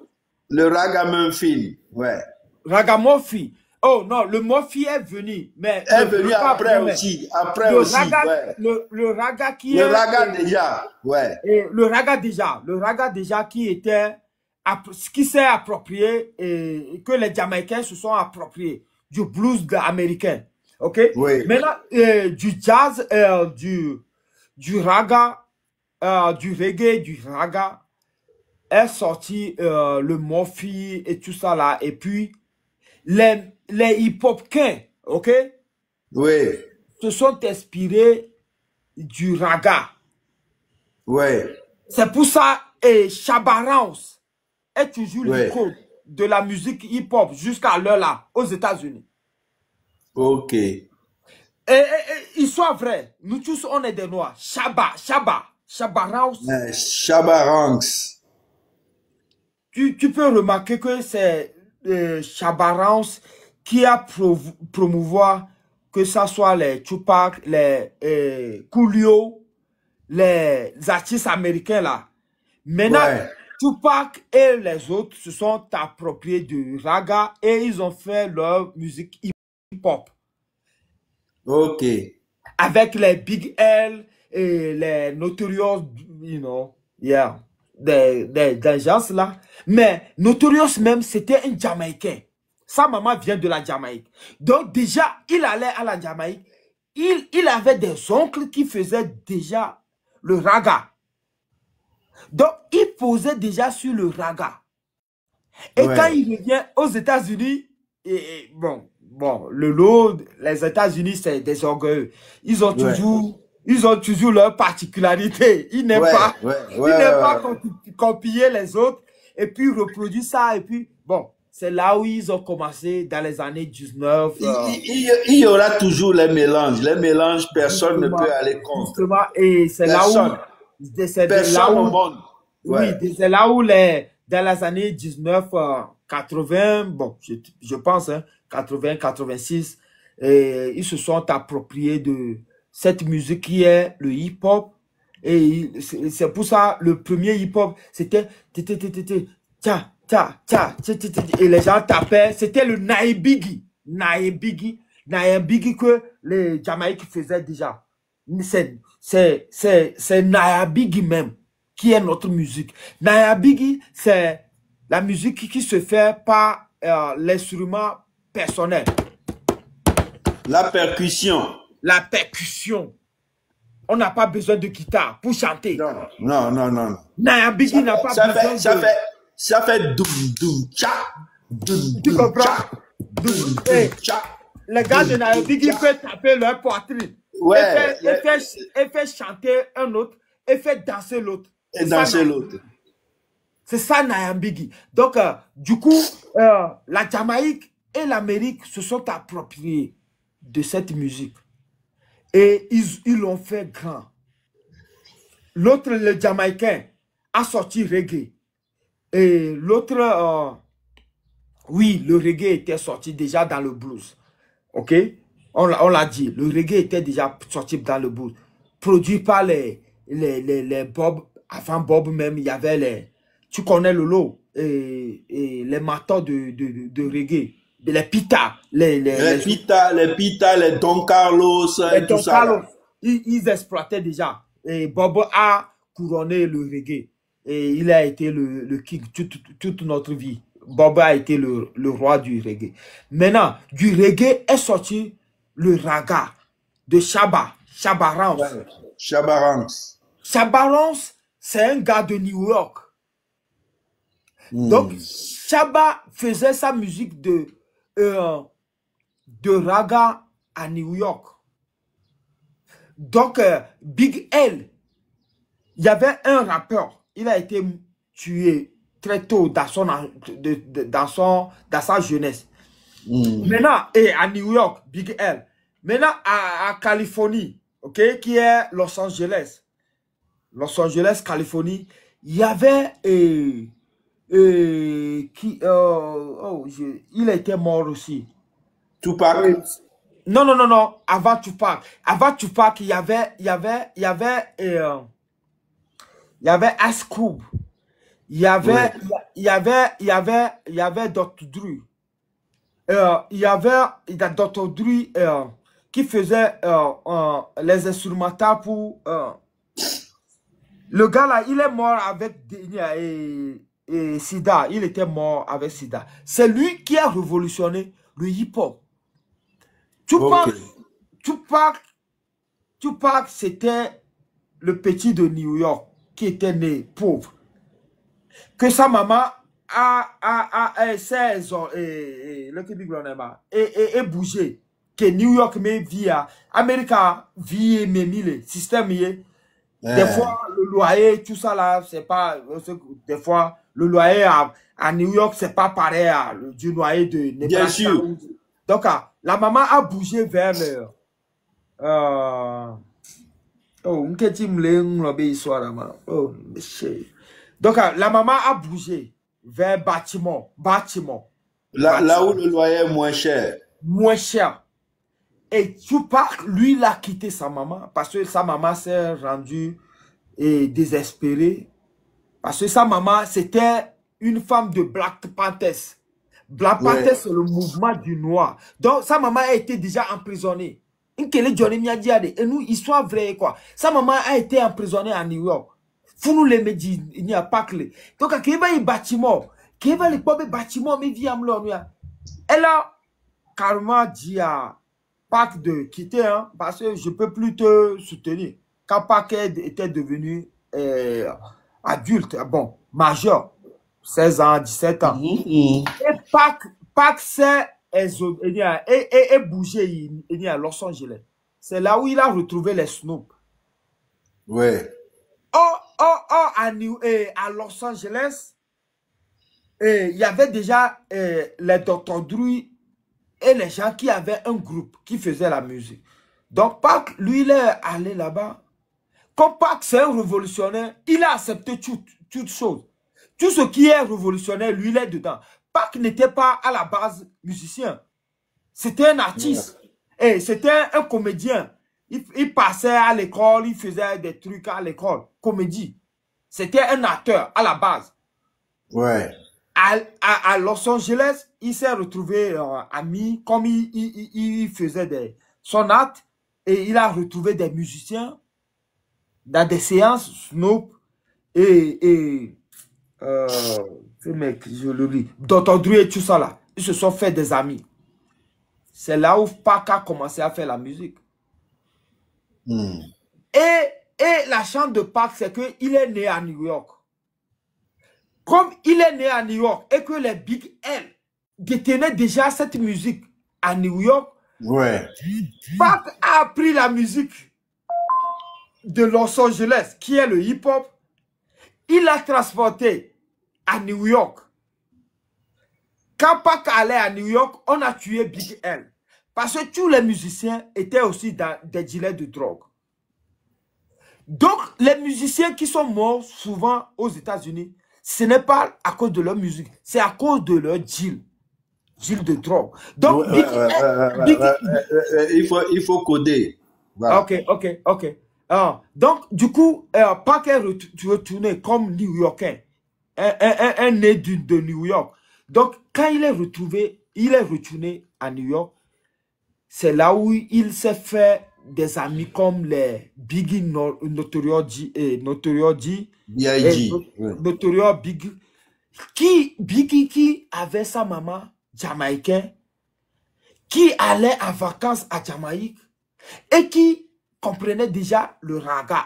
D: Le ragamuffin, ouais.
E: Ragamuffin. Oh non, le Murphy est venu. Mais
D: est venu après aussi. Après
E: le
D: aussi,
E: raga,
D: ouais.
E: le raga qui
D: le raga déjà, ouais.
E: Et le raga déjà qui était, qui s'est approprié et que les Jamaïcains se sont appropriés du blues américain. Ok?
D: Oui.
E: Maintenant, du jazz, du raga, du reggae, du raga, est sorti le Murphy et tout ça là. Et puis, les hip-hopkins, ok?
D: Oui.
E: Se sont inspirés du raga.
D: Oui.
E: C'est pour ça, Shabba Ranks est toujours l'icône de la musique hip-hop jusqu'à l'heure là, aux États-Unis.
D: Ok.
E: Et il soit vrai, nous tous on est des Noirs. Shabba Ranks.
D: Shabba Ranks.
E: Tu peux remarquer que c'est Shabba Ranks qui a promouvoir que ça soit les Tupac, les Coolio, les artistes américains là. Maintenant, Tupac et les autres se sont appropriés du raga et ils ont fait leur musique hip-hop.
D: Ok.
E: Avec les Big L et les Notorious, you know, yeah, des gens là. Mais Notorious même, c'était un Jamaïcain. Sa maman vient de la Jamaïque. Donc déjà, il allait à la Jamaïque. Il avait des oncles qui faisaient déjà le raga. Donc, il posait déjà sur le raga. Et quand il revient aux États-Unis, bon, le lot, les États-Unis, c'est des orgueilleux. Ils ont toujours leur particularité. Ils n'aiment pas copier les autres et puis reproduire ça. Et puis, bon, c'est là où ils ont commencé dans les années 19.
D: Il y aura toujours les mélanges. Les mélanges, personne ne peut aller contre.
E: Justement, et c'est là où...
D: Personne au monde.
E: Oui, c'est là où dans les années 1980, bon, je pense, hein, 80, 86, ils se sont appropriés de cette musique qui est le hip-hop. Et c'est pour ça, le premier hip-hop, c'était et les gens tapaient, c'était le Naibigi que les Jamaïques faisaient déjà. C'est Naibigi même qui est notre musique. Naibigi, c'est la musique qui se fait par l'instrument personnel.
D: La percussion.
E: La percussion. On n'a pas besoin de guitare pour chanter.
D: Non.
E: Naibigi n'a pas besoin de...
D: Ça fait doum doum cha.
E: Tu comprends? Les gars de Naibigi peuvent taper leur poitrine.
D: Ouais.
E: Et fait chanter un autre, et fait danser l'autre.
D: Et danser l'autre.
E: C'est ça Naibigi. Donc, du coup, la Jamaïque et l'Amérique se sont appropriés de cette musique. Et ils l'ont fait grand. L'autre, le Jamaïcain, a sorti reggae. Et l'autre, oui, le reggae était sorti déjà dans le blues. Ok? On l'a dit, le reggae était déjà sorti dans le blues. Produit par les Bob, avant Bob même, il y avait les... Tu connais le lot, et les matons de reggae. Les Pita. Les
D: Pita, les Don Carlos,
E: les
D: tout
E: Don
D: ça.
E: Carlos, ils exploitaient déjà. Et Bob a couronné le reggae. Et il a été le king toute notre vie. Bob a été le roi du reggae. Maintenant, du reggae est sorti le raga de Shabba Ranks.
D: Ouais, Shabba Ranks.
E: Shabba Ranks, c'est un gars de New York. Donc, Shabba faisait sa musique de raga à New York. Donc, Big L, il y avait un rappeur, il a été tué très tôt dans sa jeunesse. Maintenant, et à New York, Big L. Maintenant, à Californie, ok, qui est Los Angeles, Los Angeles, Californie, il y avait il était mort aussi.
D: Tupac.
E: Non, avant Tupac. Avant Tupac, il y avait Ice Cube. Il y avait Dr. Dre. Il y avait Dr. Dre qui faisait les instrumentales pour... le gars là, il est mort avec Sida. Il était mort avec Sida. C'est lui qui a révolutionné le hip-hop. Tupac, c'était le petit de New York qui était né pauvre. Que sa maman a bougé. Que New York me via America vie le système des fois le loyer tout ça là c'est pas des fois le loyer à New York c'est pas pareil du loyer de Nebraska.
D: Bien sûr.
E: Donc la maman a bougé vers donc la maman a bougé vers bâtiment.
D: Là où le loyer est moins cher.
E: Moins cher. Et Tupac, lui, il a quitté sa maman parce que sa maman s'est rendue désespérée. Parce que sa maman, c'était une femme de Black Panthers. Black Panthers, c'est le mouvement du noir. Donc, sa maman a été déjà emprisonnée. Et nous, histoire vraie, quoi. Sa maman a été emprisonnée à New York. Fou nous les médis, il n'y a pas que les. Donc, il y a un bâtiment. Il y a un bâtiment, mais via elle a carrément dit à Pac de quitter, hein, parce que je ne peux plus te soutenir. Quand Pac était devenu adulte, bon, majeur, 16 ans, 17 ans. Et Pac s'est bougé à Los Angeles. C'est là où il a retrouvé les Snoop.
D: Ouais.
E: À Los Angeles, il y avait déjà les Dr. Dre et les gens qui avaient un groupe qui faisait la musique. Donc Pac, lui, il est allé là-bas. Comme Pac, c'est un révolutionnaire, il a accepté toutes choses. Tout ce qui est révolutionnaire, lui, il est dedans. Pac n'était pas à la base musicien. C'était un artiste. Et c'était un comédien. Il passait à l'école, il faisait des trucs à l'école. Comédie. C'était un acteur à la base.
D: Ouais.
E: À Los Angeles, il s'est retrouvé ami, comme il faisait son acte, et il a retrouvé des musiciens dans des séances, Snoop et ce mec, je le dis, Dr. Dre et tout ça là. Ils se sont fait des amis. C'est là où Pac a commencé à faire la musique. Et la chance de Pac, c'est qu'il est né à New York. Comme il est né à New York et que les Big L détenaient déjà cette musique à New York, Pac a appris la musique de Los Angeles, qui est le hip-hop. Il l'a transporté à New York. Quand Pac allait à New York, on a tué Big L. Parce que tous les musiciens étaient aussi dans des dealers de drogue. Donc, les musiciens qui sont morts souvent aux États-Unis, ce n'est pas à cause de leur musique, c'est à cause de leur deal de drogue. Donc,
D: il faut coder. Voilà.
E: Ok. Donc, du coup, Pac est retourné comme New-Yorkais, un né de New York. Donc, quand il est retourné à New York, c'est là où il s'est fait des amis comme les Biggie, Notorious Big, Biggie qui avait sa maman jamaïcaine, qui allait en vacances à Jamaïque et qui comprenait déjà le raga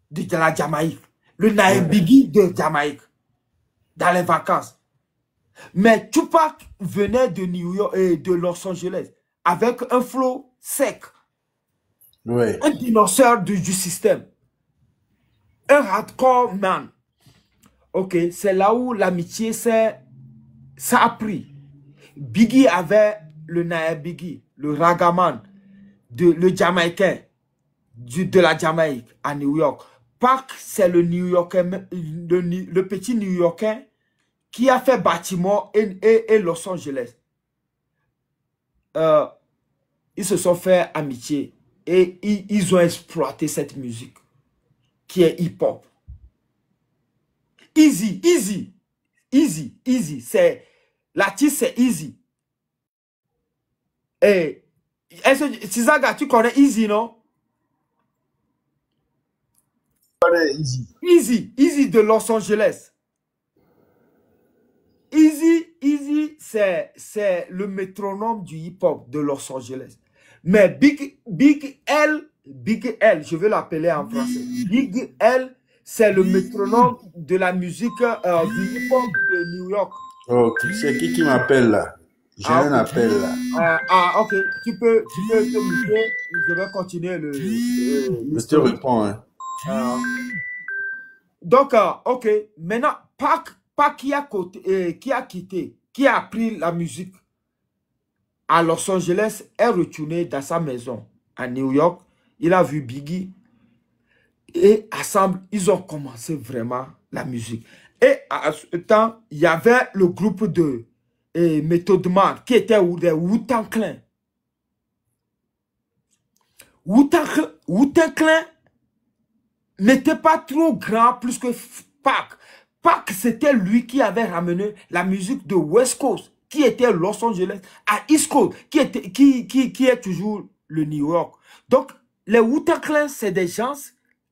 E: de la Jamaïque, le naïf Biggie de Jamaïque, dans les vacances. Mais Tupac venait de New York et de Los Angeles avec un flow sec. Un dinosaure du système. Un hardcore man. Ok, c'est là où l'amitié ça a pris. Biggie avait le naïf Biggie, le ragaman, le Jamaïcain de la Jamaïque à New York. Park, c'est le New-Yorkais, le petit New-Yorkais qui a fait Baltimore et Los Angeles. Ils se sont fait amitié et ils ont exploité cette musique qui est hip-hop. Easy. L'artiste, c'est Easy. Et Sizaga, tu connais Easy, non? Easy de Los Angeles. Easy, c'est le métronome du hip-hop de Los Angeles. Mais Big L, je vais l'appeler en français. Big L, c'est le métronome de la musique du hip-hop de New York.
D: Ok, c'est qui m'appelle là? J'ai un appel là.
E: Ok, tu peux te muter, je vais continuer le
D: Je te réponds. Hein.
E: Donc, ok, maintenant, Pac qui a quitté, qui a appris la musique à Los Angeles, est retourné dans sa maison à New York. Il a vu Biggie et ensemble, ils ont commencé vraiment la musique. Et à ce temps, il y avait le groupe de Method Man qui était des Wu-Tang Clan. Wu-Tang Clan n'était pas trop grand plus que Pac. Pac, c'était lui qui avait ramené la musique de West Coast, qui était Los Angeles, à East Coast, qui est toujours le New York. Donc, les Wu-Tang Clan, c'est des gens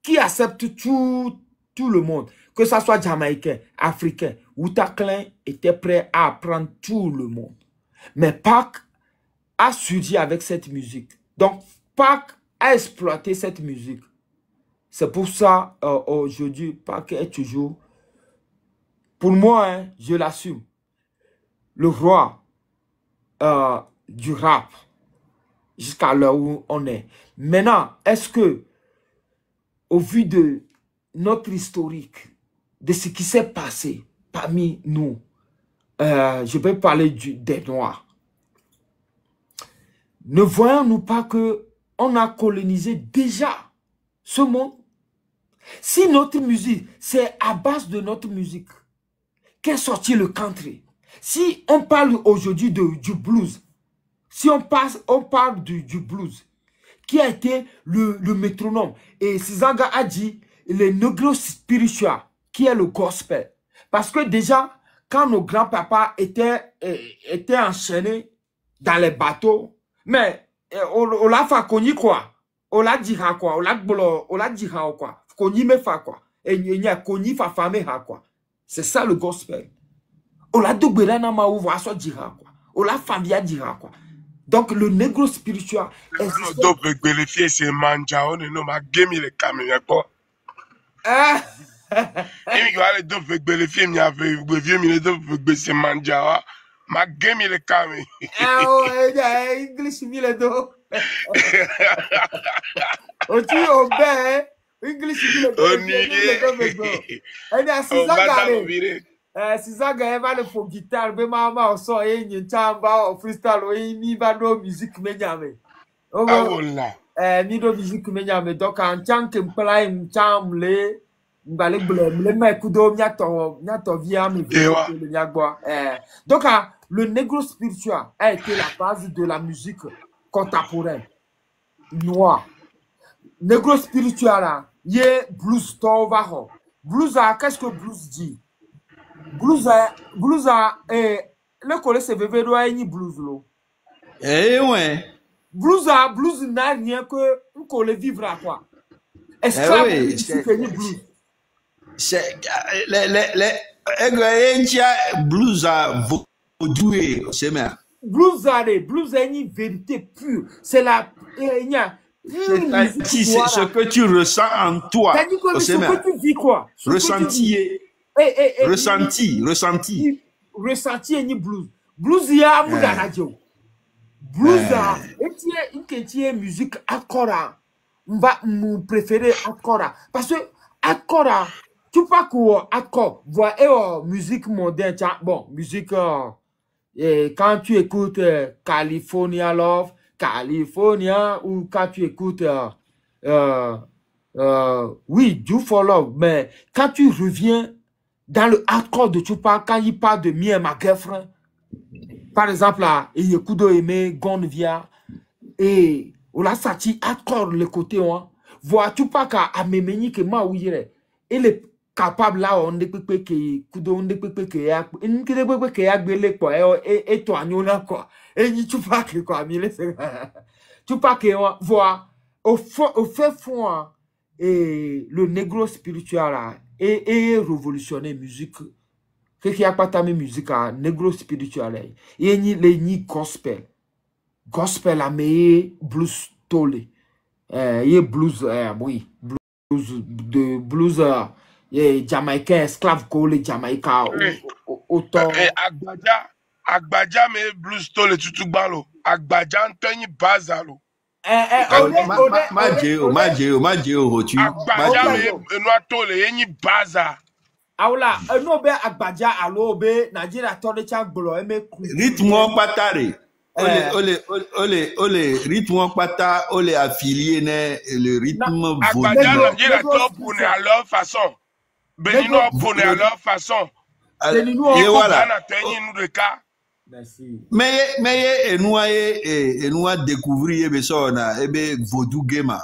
E: qui acceptent tout le monde, que ce soit jamaïcain, africain. Wu-Tang Clan était prêt à apprendre tout le monde. Mais Pac a surgi avec cette musique. Donc, Pac a exploité cette musique. C'est pour ça, aujourd'hui, Pac est toujours, pour moi, hein, je l'assume, le roi du rap, jusqu'à l'heure où on est. Maintenant, est-ce que, au vu de notre historique, de ce qui s'est passé parmi nous, je vais parler des Noirs, ne voyons-nous pas que on a colonisé déjà ce monde? Si notre musique, c'est à base de notre musique qu'est sorti le country. Si on parle aujourd'hui du blues, si on parle du blues, qui a été le métronome, et Sizaga a dit le negro spiritual, qui est le gospel. Parce que déjà, quand nos grands-papas étaient enchaînés dans les bateaux, mais on l'a fait cogner quoi? On l'a dit quoi? On l'a dit quoi? Cogner me fait quoi? Et il y a cogner fa femme quoi? C'est ça le gospel. On l'a doublé dans ma ou voit ça dira quoi? On l'a famille dira quoi? Donc le négro spirituel existe.
F: Donc vérifier c'est manja on ne m'a gagné les camions quoi. Et il va aller donc vérifier il y avait vieux il donc c'est manja m'a gagné les camions.
E: Ouais, English mille do. Oti obé English mille do. Et à Sizaga va le faux guitare, mais maman on sort et une chamba au freestyle et mi va do musique menyame. Ni do musique menyame donc en tant que play m'chamle m'balé blé le mec do nyato via mi le nyagwa. Donc le négro spirituel a été la base de la musique contemporaine noire. Négro spirituel là, y est blues to blues qu'est-ce que blues dit? Blues le collège c'est bébé doit y blues lo.
D: Eh ouais.
E: Blues n'a rien que un collège vivre à quoi. Esclave c'est blues.
D: C'est blues vaudoué, c'est bien.
E: Blues est une vérité pure. C'est la
D: c'est ce que tu ressens en toi.
E: C'est-à-dire que ce que tu vis quoi?
D: Ressenti.
E: Ressenti et blues. Blues y a mu dans radio. Blues et tu es musique hardcore. Va me préférer hardcore parce que hardcore tu pas quoi hardcore voix musique moderne bon musique et quand tu écoutes California Love, California ou quand tu écoutes Oui, Do for Love, mais quand tu reviens dans le hardcore de Tupac, quand il parle de Me and My Girlfriend, par exemple, là, Yekudo Aimé, Gonvia, et on a sorti hardcore le côté, hein. Voir Tupac à Memeni que moi, oui, il est capable là, on ne peut pas que Kudo, on ne peut pas que et toi, nous là, quoi. Et ni Tupac, quoi, mais Tupac, voir, au fait fond, hein, et le négro spirituel là, et révolutionner musique. Qu'est-ce qu'il y a pas ta musique à négro spirituel? Et ni gospel. Gospel a meilleur blues tolé. Il blues, oui, blues jamaïcain, esclave collé, jamaïcain, autant.
F: Agbaja me blues tole tutu balo. Agbaja Anthony Bazalo.
D: Majeo, Rotu.
F: Agbaja me enwa tole yenyi baza.
E: Aoula, no be Agbaja alo be Nigeria tole chan bolo eme.
D: Rythme patare. Ole, rythme pata, ole affilié le rythme vaudou.
F: Agbaja Nigeria top pour à leur façon. Benino pour à leur façon.
D: Et voilà.
E: Merci.
D: Mais et nous a découvert ebe vaudou game.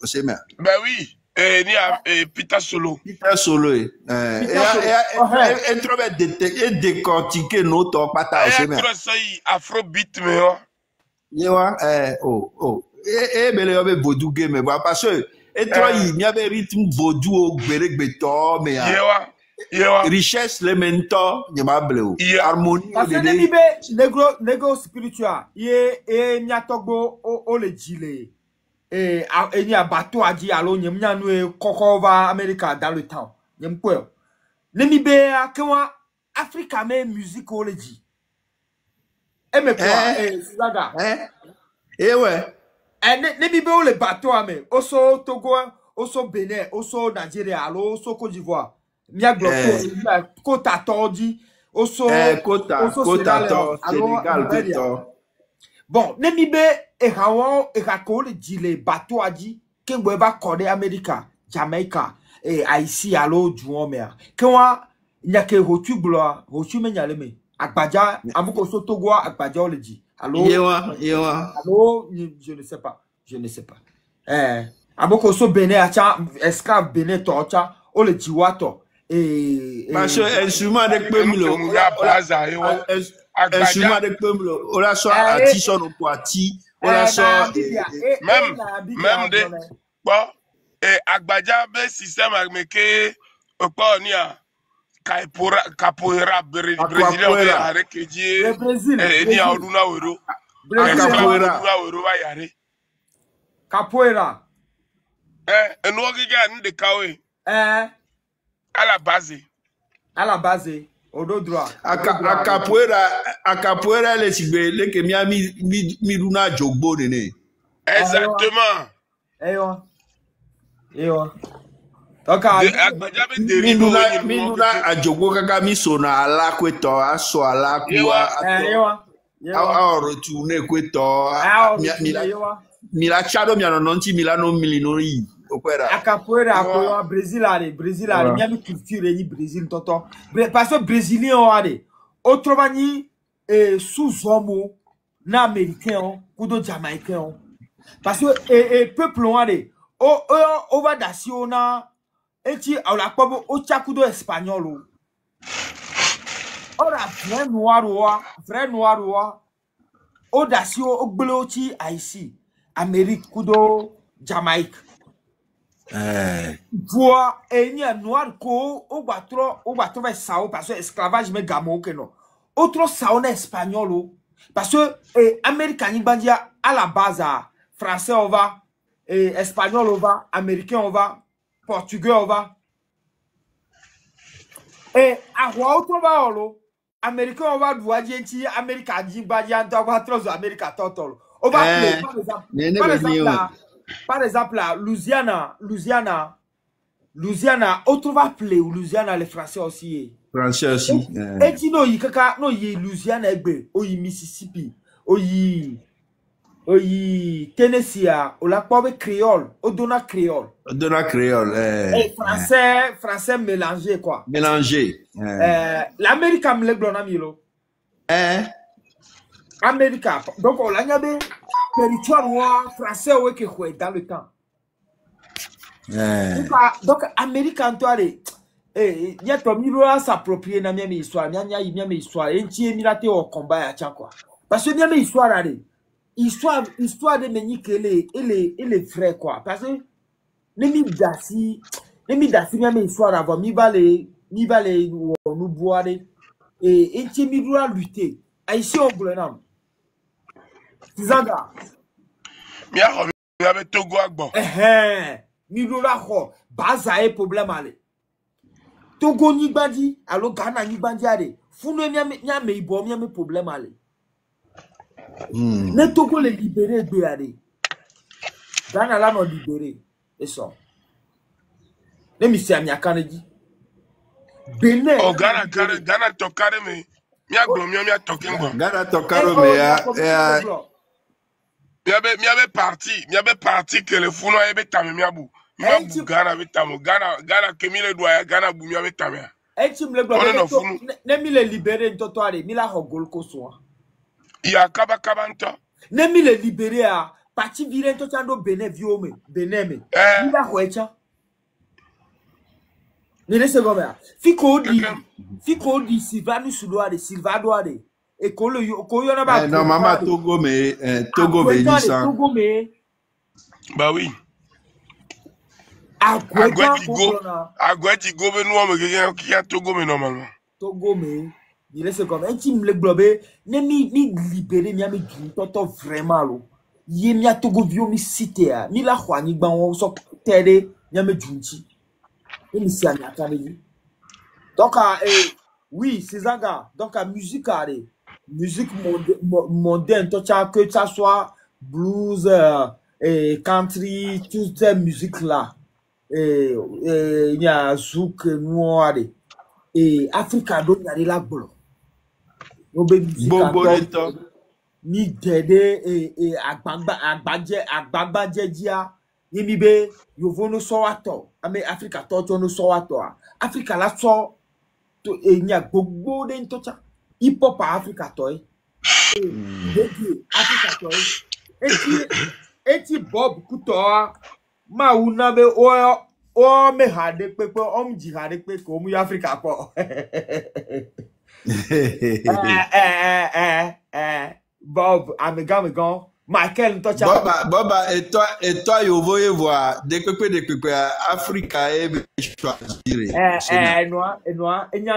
D: C'est bien.
F: Ben oui. Et Peter Solo.
D: Peter Solo. Et décortiquer notre pata aussi bien.
F: Afrobeat mais
D: yewa bele vaudou game parce que et toi il y avait rythme vaudou au beregbeto mais richesse le mentor il m'a bleu harmonie
E: parce que négro spirituel et nyatogbo o le jile et ni abato aji alo nyemnya no kokova America dans le temps nyemko nemibe akwa Africa me musique o le ji eme quoi Zaga
D: ouais
E: nemibe o le bateau ame oso Togo oso Benin oso Nigeria alo oso Côte d'Ivoire mia gloko kota tordi oso
D: kota Sénégal kota
E: bon nemibe ehawon ehako le jile bateau aji kengwe ba kode America Jamaica Haïti alo juomea kenwa nyake hotu glo hotu menyaleme Agbaja amuko so Togo Agbaja o le ji allo
D: yewa
E: allo je ne sais pas amuko so Benin acha esclave Benin torcha o le jiwato
D: parce instrument de pemlo instrument de pemlo on la so ati so no poati on la so
F: même de bon Agbaja be système ameke opo ni a capoeira brésilien avec Dieu ni a oduna wero
E: capoeira
F: eno giga ni de kawe à la base
E: odo droit
D: capoeira le sibe le ke mi runa jogbo nene
F: exactement
E: eyo
F: donc
D: mi runa ajogbo kaka mi sona ala kweto aso ala kuwa a retourner kweto mi la chado mi anonti milano milinori
E: a capoeira a Brésil miami culture ni Brésil toto parce que brésilien o ade autrement sous homme na américain ou jamaïcain parce que peuple o ade o va dasiona eti ala pobo o chakudo espagnol ora vrai noir o dasio o gbeloti Haïti Amérique kudo Jamaïque voix et noir ko o batro va sao parce que esclavage me gamo que non autre sao na espagnol parce que américain ni bandia à la base français on va espagnol on va américain on va portugais on va à quoi autre va olo américain on va doit dire américain di bandia on va trop américain totol on va par exemple, Louisiana, autre va appeler Louisiana les Français aussi. Et tu know, il y a Louisiana, Mississippi, Oui, Tennessee, on l'a pas avec créole, on donne créole.
D: De la créole.
E: Et français mélangé, quoi.
D: Mélangé.
E: L'Amérique a me blonde amilo. Amérique. Donc, on l'a gardé. Territoire français, ouais, qui est dans le temps. Donc, Amérique, en toi, il y a ton miroir s'approprier dans mes histoires. Il y a mes histoires. Et tu es milité au combat, tiens, quoi. Parce que il y a mes histoires, histoire de mener que les vrais, quoi. Parce que les midassi, même histoire avant, mi va les nous boire et tu mi doit lutter. Ici au Grenam. Tizanga.
F: Mi avait Togo agbo.
E: Mi doit ho, baza e problème ale. Togo ni bandi, alo Ghana ni bandi ale. Funu nyame ibo nyame problème ale. Ne Togo les libérer de aller. Ghana là non libéré. Et ça. Ne mi se amia kanedi. Benin.
F: Oh Ghana tokare me. Mi agbo mi tokengo.
D: Ghana tokare me
F: mi avait parti que le founo ebe tame mi abu. Mi abu Ghana be tamo. Ghana que mi le doya Ghana bu mi ave tame.
E: Me le bloqué. Ne mi le libérer ntoto ale, mi la hogol ko so.
F: Il y a Kabakabanta.
E: Ne mi le libérer à parti viré tout ando Benin viome Benin me. Il va hoecha. Ne laisse pas là. Fiko di Silvano Sudoade Silvadoade et ko yo na ba.
D: Non maman Togo me
E: Togo me.
F: Bah oui.
E: Agweti
F: go be no me qui a Togo me normalement.
E: Togo me. Il laisse comme un team le globé ne mi libéré mi ami du toto vraiment lo yé mi a Togo bio mi cité a mi la khwani gban won so tede mi ami junti et mi si ami akane donc oui c'est ça gars donc musique mondaine to que ça soit blues et country toutes ces musiques là il y a zouk noir et Africa do y a la bolo ni dede agbagba jejia yemi be yovo no so wato ame Africa to no so wato Africa la so to enya gbogbo de ntocha hip hop Africa to Africa to eti Bob Kuto ma una be o me hade pepe o mji hade pe ko mu Africa po Bob, amigan, Michael,
D: Boba, et toi, vous voyez voir, des peu, Africa est choisir.
E: Noir, il y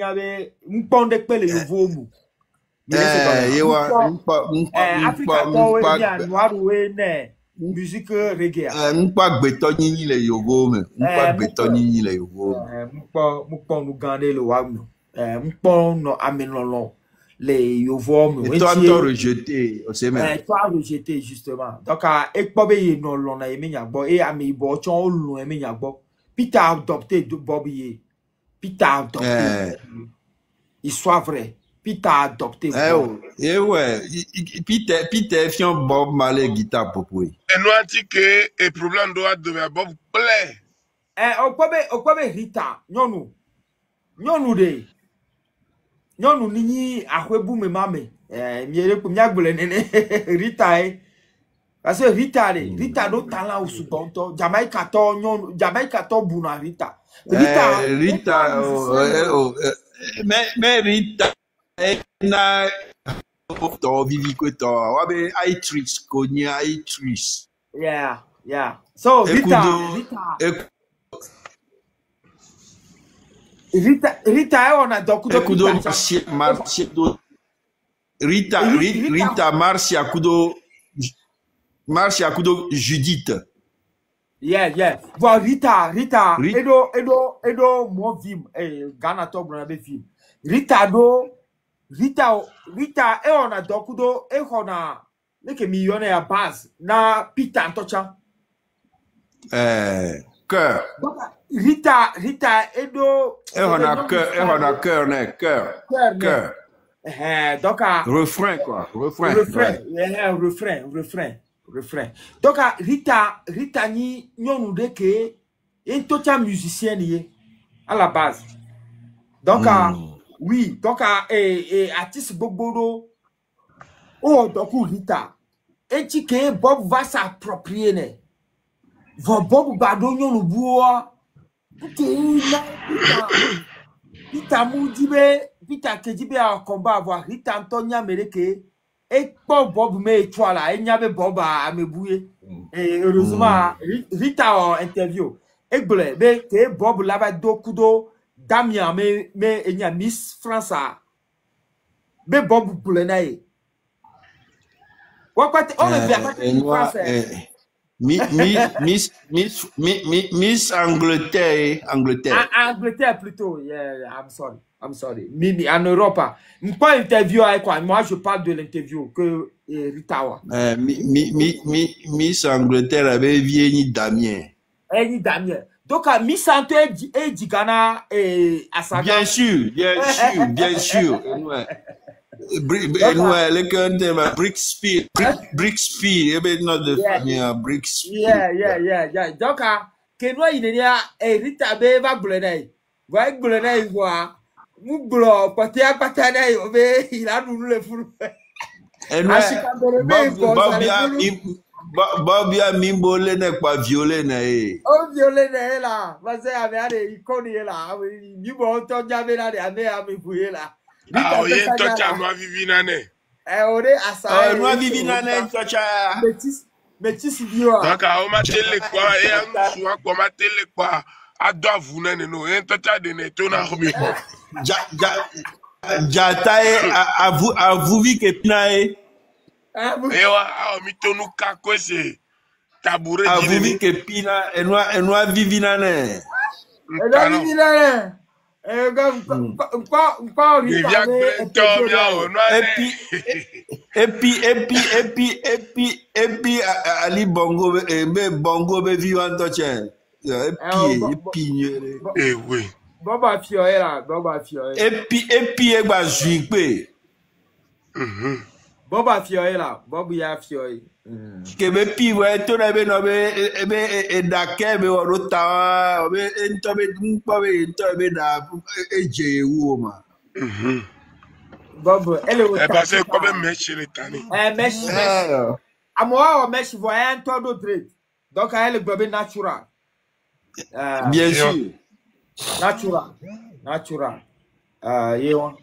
E: avait un pont de pelle, you vomu. Africa, noir, musique reggae.
D: M'pas bétonini le yogo, m'pas bétonini le yogo.
E: M'pas nous garder le wagno. M'pas nous amenons les yovo.
D: Et toi, t'as rejeté, c'est même.
E: Toi, rejeté, justement. Donc, et pas bien, non, l'on a aimé yabo, et ami bo, tu as l'on aimé yabo. Peter a adopté de Bobby. Peter a adopté. Il soit vrai. Peter a adopté.
D: Eh ouais, Peter fiant Bob Marley guitare pour lui.
F: Et nous a dit que le problème doit devenir Bob plaît.
E: Au quoi Rita, nyonu de. Nyonu nini ahwebu me mame. Miere pour miagbole nene Rita parce que Rita do talent au subonto. Jamaica to buna Rita.
D: Mais Rita na to vivi ko to wa be Itrix konya Itrix.
E: Yeah. So Rita on a dokudo
D: marche do Rita marche akudo Judith.
E: Yeah. Bon Rita edo mo vim Ghana to bra be film. Rita on a dokudo hona leke millionnaire base na Peter Antocha.
D: Cœur.
E: Rita edo
D: on a cœur.
E: Donc,
D: refrain, quoi. Refrain.
E: Refrain. Donc, Rita ni nous dit que une totale musicienne à la base. Donc, oui, donc, artiste Bogboro, donc, Rita, et que Bob va s'approprier, ne. Bob Badonio nous boit, Rita Moudibe, Rita Kedibe à combat avoir Rita Antonia Mereke, et Bob me toi là, et n'y avait Bob à me bouiller. Et heureusement, Rita en interview. Et que Bob lava do kudo, Damien, mais il y a Miss France. Mais Bob Boulenaï. On
D: Miss Angleterre.
E: Angleterre plutôt. Yeah, I'm sorry. Mimi en Europe. Pas interview avec quoi. Moi je parle de l'interview que Rita.
D: Miss Angleterre avait vieilli Damien.
E: Damien. Donc Miss Antoine et Digana et Asaga.
D: Bien sûr. Ouais. Le canton Brixby, et ben notre famille Brixby.
E: Yeah. Donc, que nous il y a Rita be va blenay. Va blenay voir. Nous blo patia patana il a nous le fou.
D: Et nous Bobia Mimbole n'est pas violé né.
E: Oh violé né là. Vas-y avec il connaît là. Ni bon ton jamais là avec fouiller là.
F: Ah, oui, tocha noa vivinane.
E: Ore asa.
D: Noa vivinane tocha.
E: Métis bio.
F: Donc on m'a télé quoi et on soit quoi m'a télé quoi. A doit vous n'en no un tocha de neto na romi.
D: Jatae a vous vi que pinae.
F: Ewa a mi tonu kako c'est tabouret.
D: A vous vi que pina et noa vivinane.
E: Et
D: puis Ali Bongo Bongo be vivant tochen. Et
F: oui.
E: Boba fioé là.
D: Et puis e gba juipe.
E: Boba fioé là. Bobu ya fioé.
D: Que be pi we to na be no be dake be o ta be ento be npa be ento be da eje wu ma.
E: Bobo ele o ta.
F: Parce que comme mesh le tani.
E: Mesh. Amoa o mesh voyant tout d'autre. Donc elle gobe natural.
D: Bien sûr.
E: Natural. Yewa.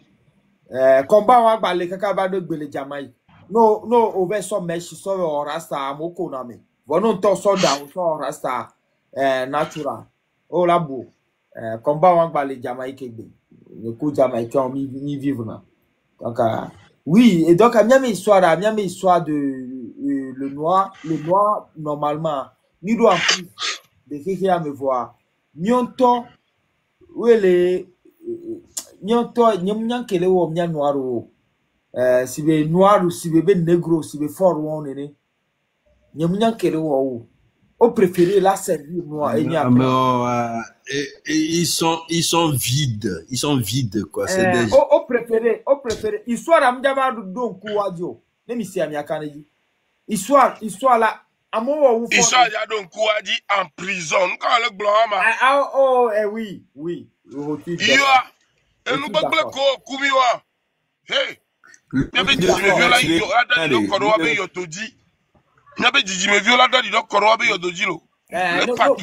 E: Combat wa balé kaka ba do gbele Jamaïque. No, over some mesh, so rasta, moko name. Vonon to so down, so rasta, natural. Oh la bou, combat wang balé Jamaïque, le coup Jamaïque, mi vivre na. Donc, oui, et donc, miami histoire de le noir, normalement, ni doit en plus de qui à me voir. Nyonto, où les, nyonto, nyam kele wo mnya noir ou. Si be noir ou si be négro, si be fort ou on est nyam kele wo au préféré la servir noir et
D: ils sont vides quoi, c'est des
E: au préféré histoire amjaba don kuwajo ne mi si amiakaneji histoire là amo wo
F: histoire ya don kuwaji en prison quand le blanc
E: oui
F: iyo et nous bagble ko kumiwa hey N'avait dit me viola yo ada do korowa be yo toji. N'avait dit me viola da do korowa be yo doji lo.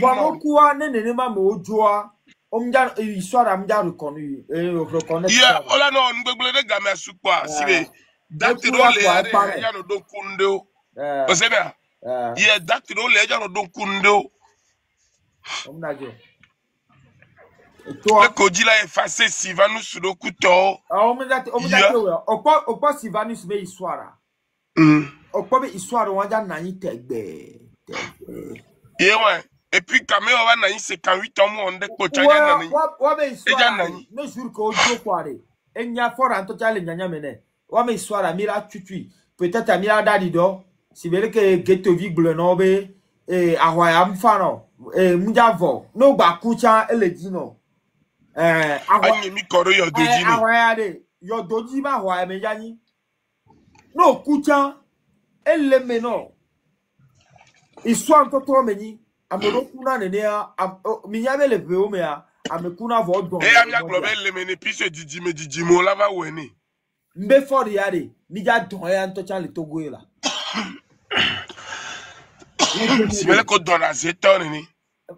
E: Bon kuwa ne ma mo joa. Omja histoire amja reconnu reconnaître.
F: Yeah, ola no ngbegbele de game asukwa sibe. Date do le ya no do kundo. O se bia. Yeah, date do le ya no do kundo.
E: Omnajo.
F: Le Kodila effacé Sivanus sur le couteau.
E: Opa Sivanus be histoire. Opa be histoire wanja nani tegbe.
F: Ouais. Et puis quand même on va nani 58 ans on de kocha nani.
E: Wa be histoire nani. Ne jour ko jo kware. Enya for anto chale nyanya mene. Wa me histoire mira tutui. Peut-être amira dadido. Si bele ke geto vigle no be ahoya mfano. Mujavo. No ba kucha eledino.
F: Anyemi koro yo doji no.
E: yo doji ma wa me yani. No kucha elle me no. Histoire toto meni amero kuna nene a mi yabe le pe o me a amekuna vo don.
F: E amia globe le meni piso didi mo lava weni.
E: Mbe for yare ni ja don ya nto chan le togo la.
F: Si mele ko don na zeton ni.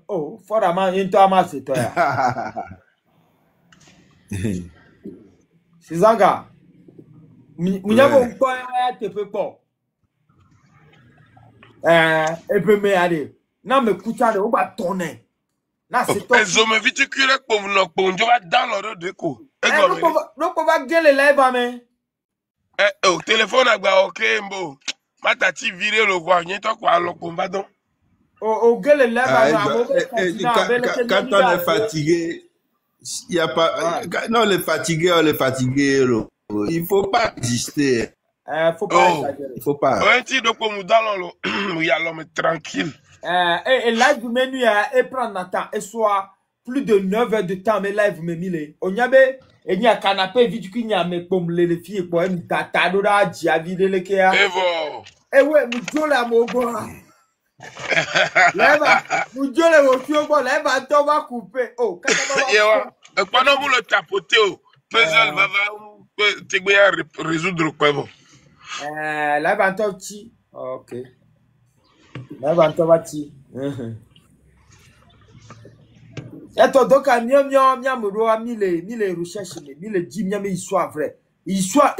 E: Oh, for ama into ama zeton ya. Sizanga. Munyabo mpo ya tepe po. Ebe me ade. Na me kucha de o ba tonne. Na zeton.
F: Ezo me viticule po no po njo va dans le de ko.
E: No ko va gele leva me.
F: Au téléphone agba OK mbo. Matati viré le voix, n'y to quoi lo ko mbadon.
E: Au gele leva
D: quand on est fatigué, il y a pas non les fatigués, il faut pas exister.
E: Faut pas exagérer.
D: Il faut pas.
F: Un petit donc mu dans lo il y a l'homme tranquille.
E: Et live du menu et prendre un temps et soit plus de 9 heures de temps mais live me mille. On y avait et ni a canapé vite qu'il y a me pomme les filles pour une tata d'ora dia vide le kia.
F: Et bon.
E: Eh ouais, mu jola mo bo. Leva, mu jola mo fio bo leva to va couper. Oh, quand
F: et pendant vous le tapoter puzzle va te bien résoudre quoi bon.
E: Leva to chi. OK. Leva to va chi. Et toi donc à mia moro a mille recherches mille dit mia mais histoire vrai. Histoire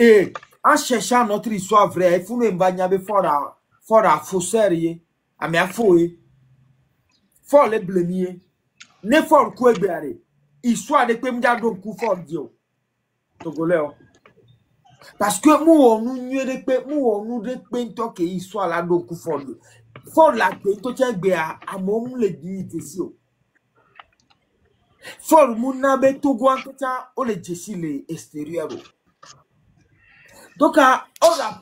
E: en cherchant notre histoire vraie, il faut nous mbanya fora faussaire a me afoe. For le blemier. Ne for ko ebeare. Histoire de pemja don ku for dio. Togolais. Parce que nous nous de pe to ke histoire la don ku for dio. For la pe to che gbe a mom le dignité si o. For muna be togo anka o le jesi le extérieur. Donc on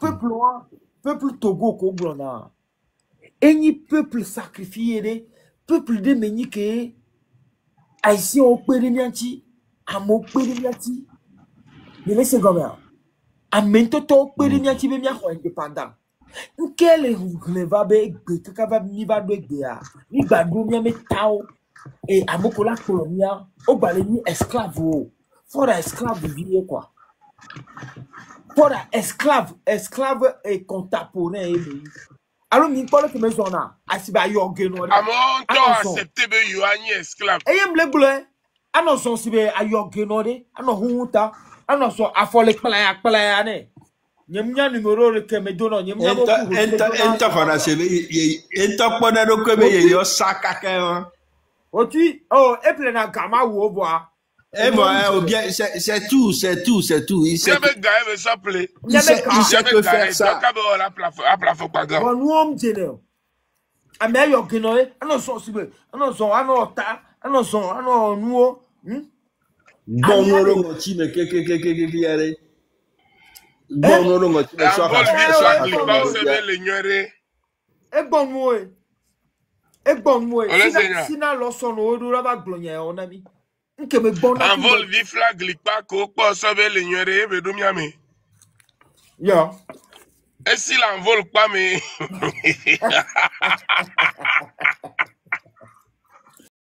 E: peuple Togo ko blona. Eni peuple sacrifié peuple de menike haïtien au périmètre amo périmètre. Mais laissez gomme. Amento to périmètre be mia ko indépendant. Nkele ne va be gbe ka va mi va do gbe a. Ni gbadu mi me taw et amokola colonia o bale ni esclave o. For esclave vie quoi. Pour esclave et contemporain. Alors, il parle que mes zonas, asiba yogeno.
F: Amon, to accepter be yoani esclave.
E: Et il me bleu. Annonçons si be ayogeno de. Annonçons annonçons affolé playa ne. Nyemnya numéro le que me donne. Nyemnya beaucoup.
D: Enta fana sebe. Enta pona do que me yo saka kan.
E: Oti oh et plein na gama wo bois.
D: Eh bon, bien, c'est tout. Il sait
F: que s'appeler.
D: Il sait que faire ça.
E: Bon, nous on dit a me ayogeno e. Annonçons si be. Annonçons anota. Annonçons nous.
D: Bon, nous on dit mais que yare. Bon, nous on dit mais
E: soit sina lo so no odu raba glonya o na mi. Nke me bon na
F: envol vi flag lipa ko po so be le nyore be do miame.
E: Yo.
F: Et si l'envol pas mais